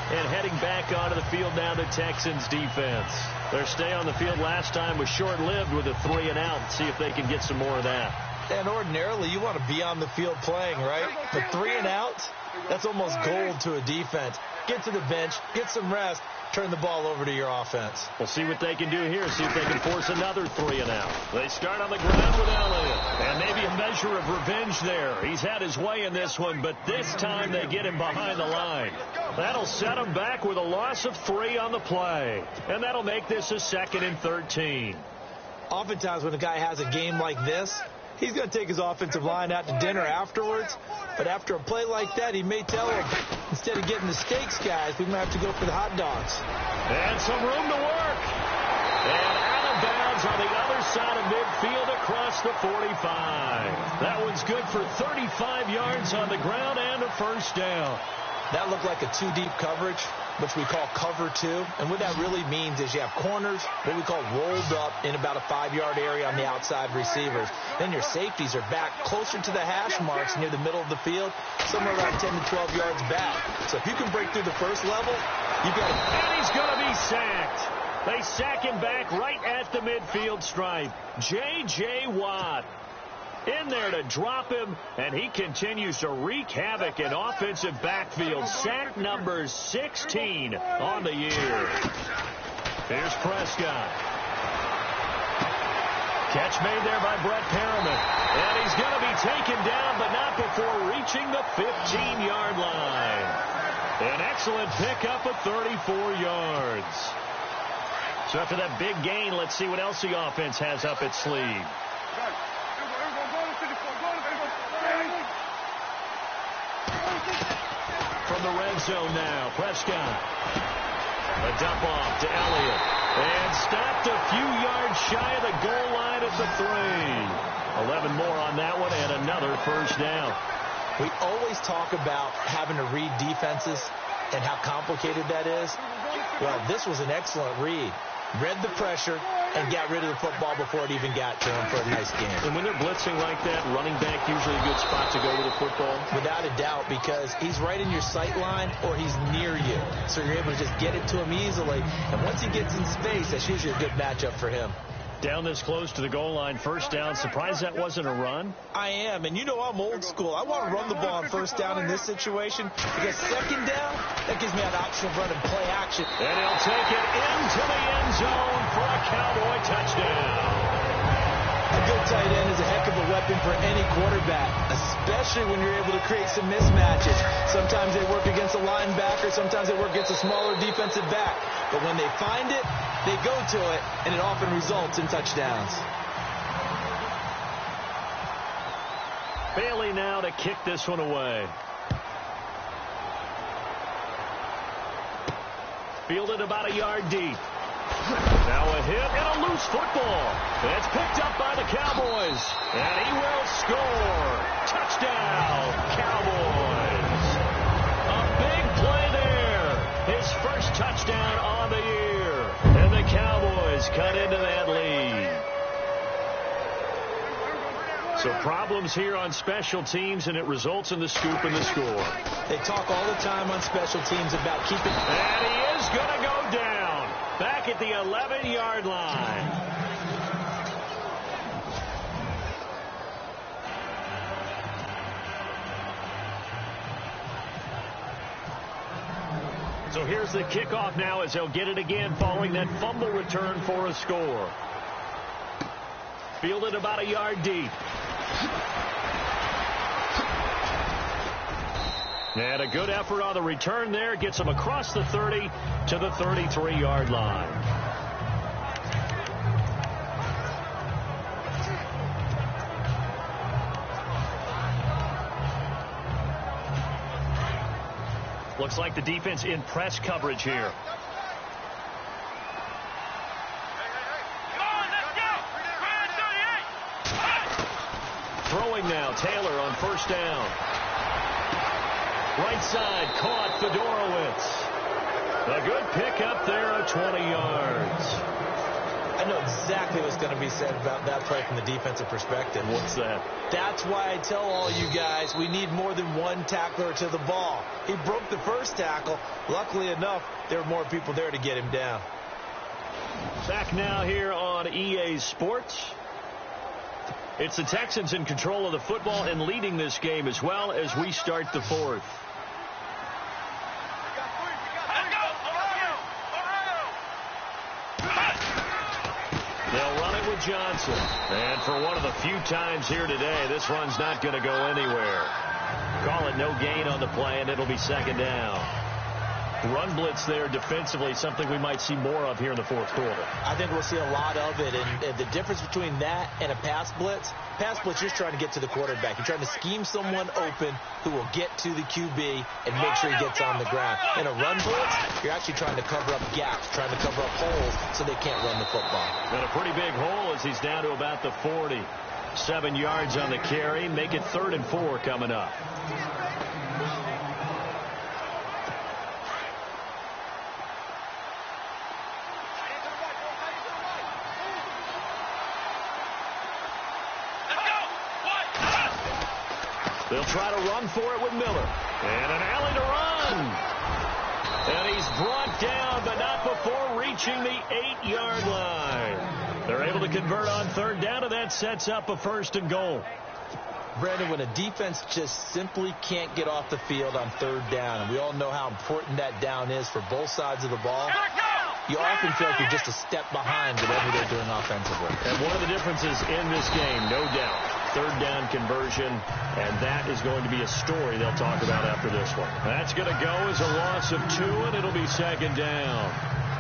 And heading back onto the field now, the Texans defense. Their stay on the field last time was short-lived with a 3-and-out. See if they can get some more of that. And ordinarily, you want to be on the field playing, right? But 3-and-outs, that's almost gold to a defense. Get to the bench, get some rest, turn the ball over to your offense. We'll see what they can do here, see if they can force another 3-and-out. They start on the ground with Elliott. And maybe a measure of revenge there. He's had his way in this one, but this time they get him behind the line. That'll set him back with a loss of 3 on the play. And that'll make this a 2nd and 13. Oftentimes when a guy has a game like this, he's going to take his offensive line out to dinner afterwards. But after a play like that, he may tell him, instead of getting the steaks, guys, we might have to go for the hot dogs. And some room to work. And out of bounds on the other side of midfield across the 45. That one's good for 35 yards on the ground and a first down. That looked like a 2-deep coverage, which we call cover 2. And what that really means is you have corners, what we call rolled up in about a 5-yard area on the outside receivers. Then your safeties are back closer to the hash marks near the middle of the field, somewhere around 10 to 12 yards back. So if you can break through the first level, you've got to... And he's going to be sacked. They sack him back right at the midfield stripe. J.J. Watt in there to drop him, and he continues to wreak havoc in offensive backfield. Sack number 16 on the year. Here's Prescott. Catch made there by Brett Perriman. And he's going to be taken down, but not before reaching the 15-yard line. An excellent pickup of 34 yards. So after that big gain, let's see what else the offense has up its sleeve. From the red zone now, Prescott. A dump off to Elliott. And stopped a few yards shy of the goal line at the 3. 11 more on that one and another first down. We always talk about having to read defenses and how complicated that is. Well, this was an excellent read. Read the pressure and got rid of the football before it even got to him for a nice game. And when they're blitzing like that, running back usually a good spot to go with the football? Without a doubt, because he's right in your sight line or he's near you. So you're able to just get it to him easily. And once he gets in space, that's usually a good matchup for him. Down this close to the goal line, first down. Surprised that wasn't a run? I am, and you know I'm old school. I want to run the ball on first down in this situation because second down, that gives me an option of running play action. And he'll take it into the end zone for a Cowboy touchdown. A good tight end is a heck of a weapon for any quarterback, especially when you're able to create some mismatches. Sometimes they work against a linebacker, sometimes they work against a smaller defensive back. But when they find it, they go to it, and it often results in touchdowns. Bailey now to kick this one away. Fielded about a yard deep. Now a hit and a loose football. It's picked up by the Cowboys. And he will score. Touchdown, Cowboys. A big play there. His first touchdown on the year. And the Cowboys cut into that lead. So problems here on special teams, and it results in the scoop and the score. They talk all the time on special teams about keeping... And he is going to go down. Back at the 11-yard line. So here's the kickoff now as they'll get it again following that fumble return for a score. Fielded about a yard deep. And a good effort on the return there. Gets him across the 30 to the 33-yard line. Looks like the defense in press coverage here. Throwing now, Taylor on first down. Right side, caught Fedorowicz. A good pickup there of 20 yards. I know exactly what's going to be said about that play from the defensive perspective. What's that? That's why I tell all you guys we need more than one tackler to the ball. He broke the first tackle. Luckily enough, there were more people there to get him down. Back now here on EA Sports. It's the Texans in control of the football and leading this game as well as we start the fourth. They'll run it with Johnson. And for one of the few times here today, this run's not going to go anywhere. Call it no gain on the play, and it'll be second down. Run blitz there defensively, something we might see more of here in the fourth quarter. I think we'll see a lot of it, and the difference between that and a pass blitz, you're trying to get to the quarterback. You're trying to scheme someone open who will get to the QB and make sure he gets on the ground. In a run blitz, you're actually trying to cover up gaps, trying to cover up holes so they can't run the football. And a pretty big hole as he's down to about the 40. 7 yards on the carry. Make it 3rd and 4 coming up. They'll try to run for it with Miller. And an alley to run. And he's brought down, but not before reaching the 8-yard line. They're able to convert on 3rd down, and that sets up a 1st and goal. Brandon, when a defense just simply can't get off the field on 3rd down, and we all know how important that down is for both sides of the ball, you often feel like you're just a step behind whatever they're doing offensively. And one of the differences in this game, no doubt, 3rd down conversion, and that is going to be a story they'll talk about after this one. That's going to go as a loss of 2, and it'll be 2nd down.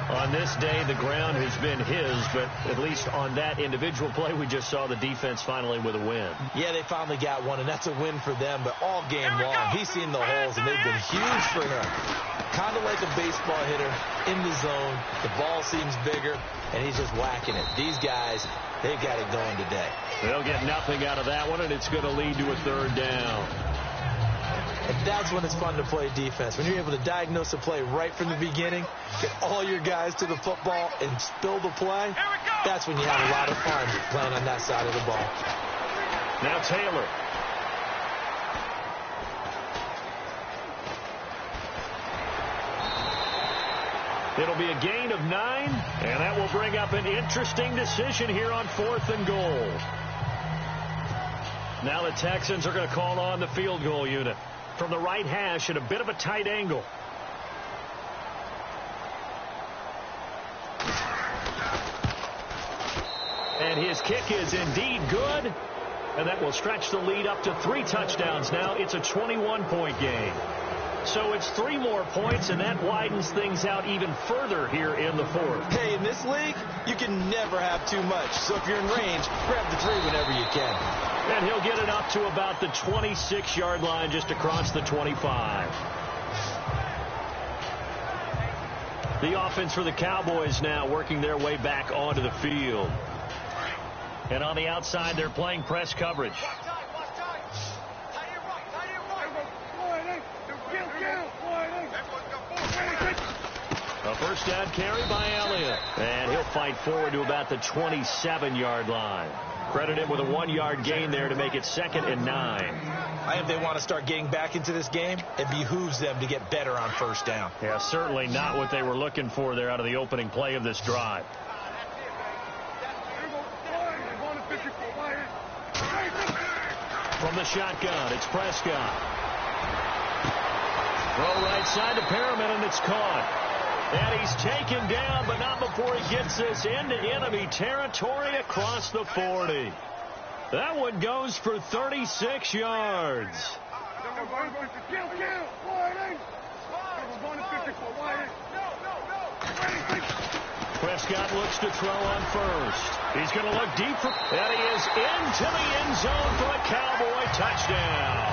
On this day, the ground has been his, but at least on that individual play, we just saw the defense finally with a win. Yeah, they finally got one, and that's a win for them, but all game long, he's seen the holes, and they've been huge for him. Kind of like a baseball hitter in the zone. The ball seems bigger, and he's just whacking it. These guys, they've got it going today. They'll get nothing out of that one, and it's going to lead to a 3rd down. And that's when it's fun to play defense. When you're able to diagnose a play right from the beginning, get all your guys to the football and spill the play, that's when you have a lot of fun playing on that side of the ball. Now Taylor. It'll be a gain of 9, and that will bring up an interesting decision here on 4th and goal. Now the Texans are going to call on the field goal unit from the right hash at a bit of a tight angle. And And his kick is indeed good. And that will stretch the lead up to 3 touchdowns now. It's a 21-point game. So it's 3 more points, and that widens things out even further here in the 4th. Hey, in this league, you can never have too much. So if you're in range, grab the 3 whenever you can. And he'll get it up to about the 26-yard line, just across the 25. The offense for the Cowboys now working their way back onto the field. And on the outside, they're playing press coverage. A first down carry by Elliott. And he'll fight forward to about the 27-yard line. Credit him with a 1-yard gain there to make it 2nd and 9. I think they want to start getting back into this game. It behooves them to get better on first down. Yeah, certainly not what they were looking for there out of the opening play of this drive. From the shotgun, it's Prescott. Throw right side to Perriman, and it's caught. And he's taken down, but not before he gets this into enemy territory across the 40. That one goes for 36 yards. Prescott looks to throw on first. He's going to look deep for, and he is into the end zone for a Cowboy touchdown.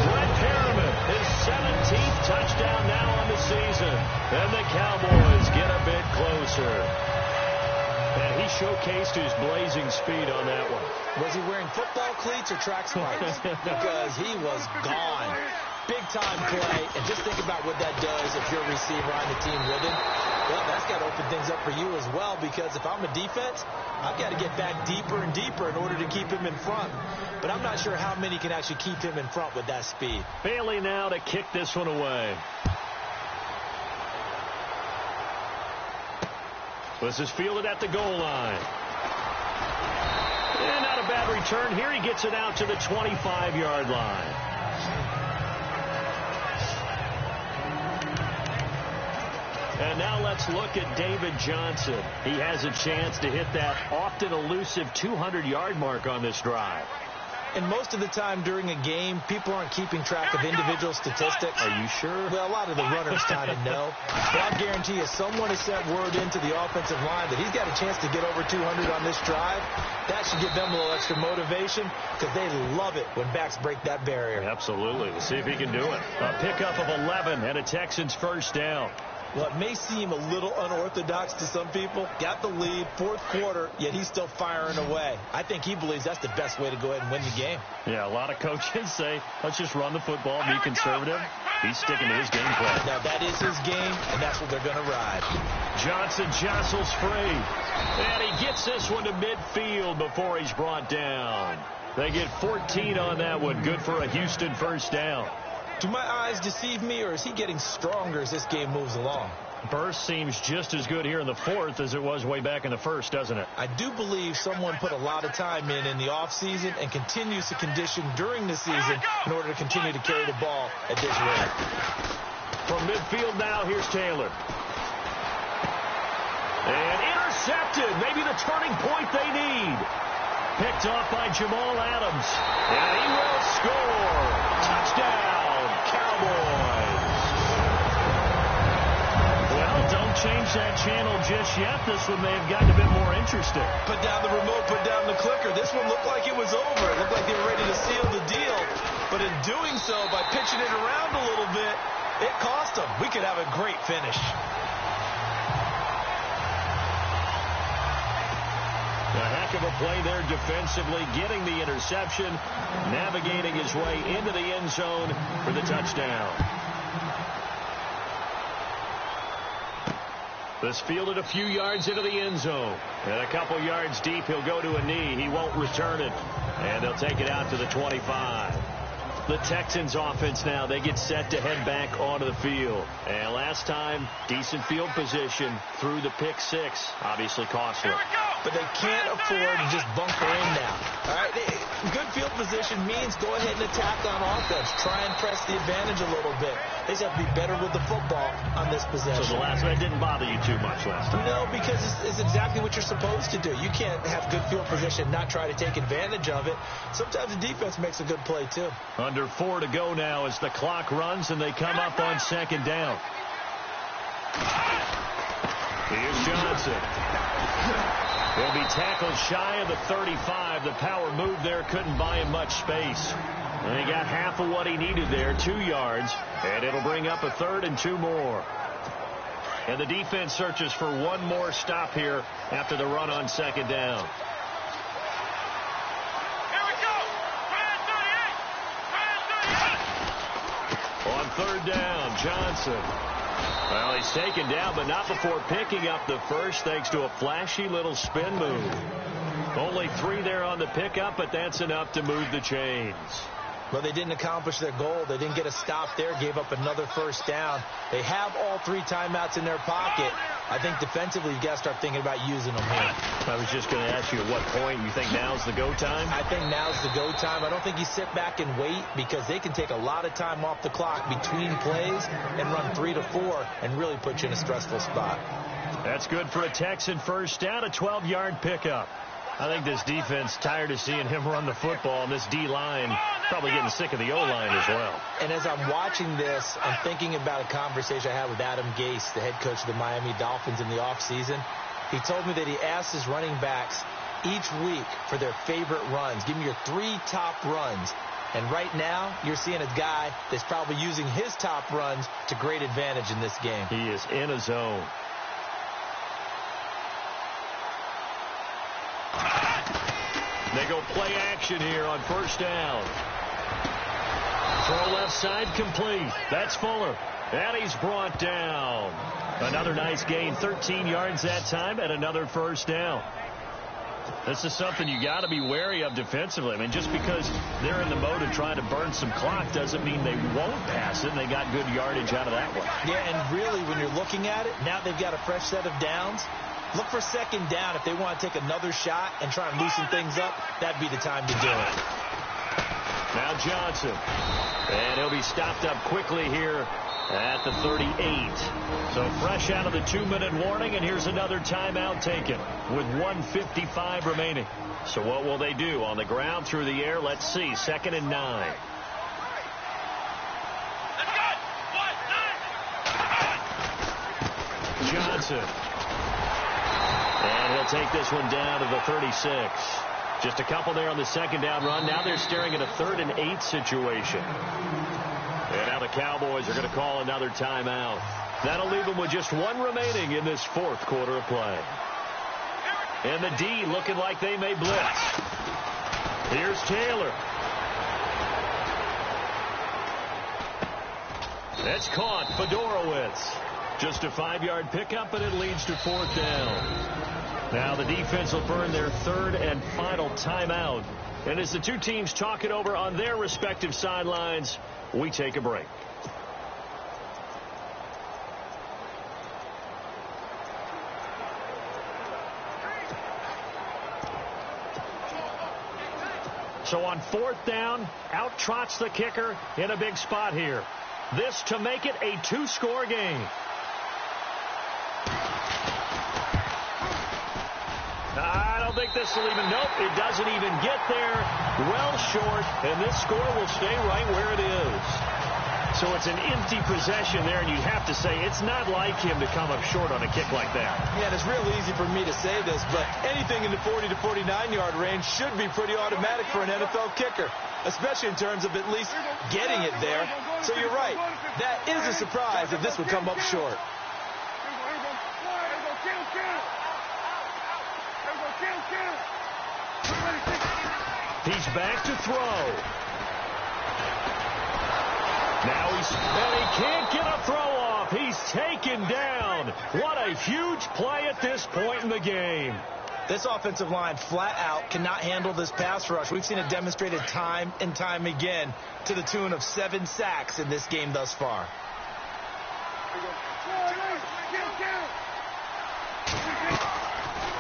Brett Perriman, his 17th touchdown now on the season. And the Cowboys get a bit closer. And he showcased his blazing speed on that one. Was he wearing football cleats or track spikes? Because he was gone. Big-time play, and just think about what that does if you're a receiver on the team with him. Well, that's got to open things up for you as well, because if I'm a defense, I've got to get back deeper and deeper in order to keep him in front. But I'm not sure how many can actually keep him in front with that speed. Bailey now to kick this one away. This is fielded at the goal line. And not a bad return here. He gets it out to the 25-yard line. And now let's look at David Johnson. He has a chance to hit that often elusive 200-yard mark on this drive. And most of the time during a game, people aren't keeping track of individual statistics. Are you sure? Well, a lot of the runners kind of know. But I'll guarantee you, someone has sent word into the offensive line that he's got a chance to get over 200 on this drive. That should give them a little extra motivation, because they love it when backs break that barrier. Absolutely. Let's see if he can do it. A pickup of 11 and a Texans first down. Well, it may seem a little unorthodox to some people. Got the lead, 4th quarter, yet he's still firing away. I think he believes that's the best way to go ahead and win the game. Yeah, a lot of coaches say, let's just run the football, be conservative. He's sticking to his game plan. Now, that is his game, and that's what they're going to ride. Johnson jostles free. And he gets this one to midfield before he's brought down. They get 14 on that one. Good for a Houston first down. Do my eyes deceive me, or is he getting stronger as this game moves along? Burst seems just as good here in the 4th as it was way back in the 1st, doesn't it? I do believe someone put a lot of time in the offseason and continues to condition during the season in order to continue to carry the ball at this rate. From midfield now, here's Taylor. And intercepted. Maybe the turning point they need. Picked off by Jamal Adams. And he will score. Touchdown, Cowboys. Well, don't change that channel just yet. This one may have gotten a bit more interesting. Put down the remote, put down the clicker. This one looked like it was over. It looked like they were ready to seal the deal. But in doing so, by pitching it around a little bit, it cost them. We could have a great finish. A heck of a play there defensively, getting the interception, navigating his way into the end zone for the touchdown. This fielded a few yards into the end zone. And a couple yards deep, he'll go to a knee. He won't return it. And they'll take it out to the 25. The Texans offense now, they get set to head back onto the field. And last time, decent field position through the pick 6. Obviously costly. But they can't afford to just bunker in now. All right, good field position means go ahead and attack on offense. Try and press the advantage a little bit. They just have to be better with the football on this possession. So the last one didn't bother you too much last time? No, because it's exactly what you're supposed to do. You can't have good field position and not try to take advantage of it. Sometimes the defense makes a good play, too. Under 4 to go now as the clock runs and they come up on second down. Here's Johnson. He'll be tackled shy of the 35. The power move there couldn't buy him much space. And he got half of what he needed there, 2 yards. And it'll bring up a 3rd and 2 more. And the defense searches for one more stop here after the run on second down. Here we go. On 3rd down, Johnson. Well, he's taken down, but not before picking up the first thanks to a flashy little spin move. Only 3 there on the pickup, but that's enough to move the chains. Well, they didn't accomplish their goal. They didn't get a stop there, gave up another first down. They have all 3 timeouts in their pocket. I think defensively you got to start thinking about using them here. I was just going to ask you at what point you think now's the go time? I think now's the go time. I don't think you sit back and wait because they can take a lot of time off the clock between plays and run 3 to 4 and really put you in a stressful spot. That's good for a Texan first down, a 12-yard pickup. I think this defense tired of seeing him run the football, and this D-line probably getting sick of the O-line as well. And as I'm watching this, I'm thinking about a conversation I had with Adam Gase, the head coach of the Miami Dolphins in the offseason. He told me that he asked his running backs each week for their favorite runs. Give me your 3 top runs. And right now, you're seeing a guy that's probably using his top runs to great advantage in this game. He is in a zone. They go play action here on first down. Throw left side complete. That's Fuller. And he's brought down. Another nice gain, 13 yards that time, and another first down. This is something you got to be wary of defensively. I mean, just because they're in the mode of trying to burn some clock doesn't mean they won't pass it. And they got good yardage out of that one. Yeah, and really, when you're looking at it, now they've got a fresh set of downs. Look for second down. If they want to take another shot and try and loosen things up, that'd be the time to do it. Now Johnson. And he'll be stopped up quickly here at the 38. So fresh out of the 2-minute warning, and here's another timeout taken with 1:55 remaining. So what will they do? On the ground, through the air? Let's see. 2nd and 9. Johnson. And he'll take this one down to the 36. Just a couple there on the second down run. Now they're staring at a 3rd and 8 situation. And now the Cowboys are going to call another timeout. That'll leave them with just 1 remaining in this 4th quarter of play. And the D looking like they may blitz. Here's Taylor. That's caught. Fedorowicz. Just a 5-yard pickup, and it leads to 4th down. Now the defense will burn their 3rd and final timeout. And as the two teams talk it over on their respective sidelines, we take a break. So on 4th down, out trots the kicker in a big spot here. This to make it a 2-score game. I don't think this will even, nope, it doesn't even get there. Well short, and this score will stay right where it is. So it's an empty possession there, and you'd have to say it's not like him to come up short on a kick like that. Yeah, and it's real easy for me to say this, but anything in the 40 to 49-yard range should be pretty automatic for an NFL kicker, especially in terms of at least getting it there. So you're right. That is a surprise if this would come up short. He's back to throw. Now and he can't get a throw off. He's taken down. What a huge play at this point in the game. This offensive line flat out cannot handle this pass rush. We've seen it demonstrated time and time again to the tune of 7 sacks in this game thus far.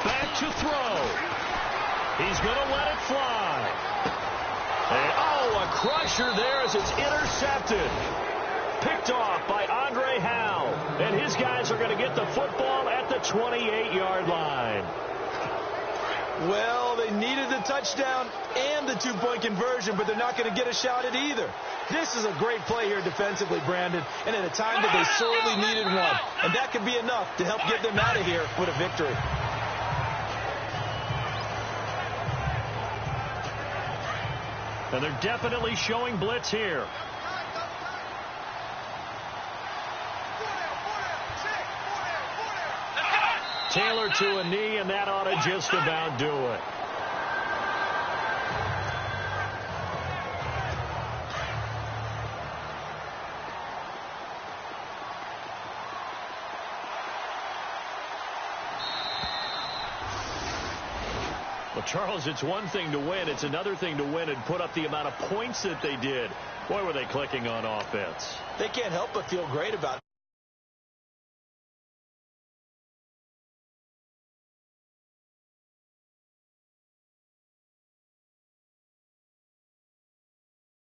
Back to throw. He's going to let it fly. And, oh, a crusher there as it's intercepted. Picked picked off by Andre Howe. And his guys are going to get the football at the 28-yard line. Well, they needed the touchdown and the two-point conversion, but they're not going to get a shot at either. This is a great play here defensively, Brandon, and at a time that they sorely needed one. And that could be enough to help get them out of here with a victory. And they're definitely showing blitz here. Taylor to a knee, and that ought to just about do it. Well, Charles, it's one thing to win. It's another thing to win and put up the amount of points that they did. Boy, were they clicking on offense. They can't help but feel great about it.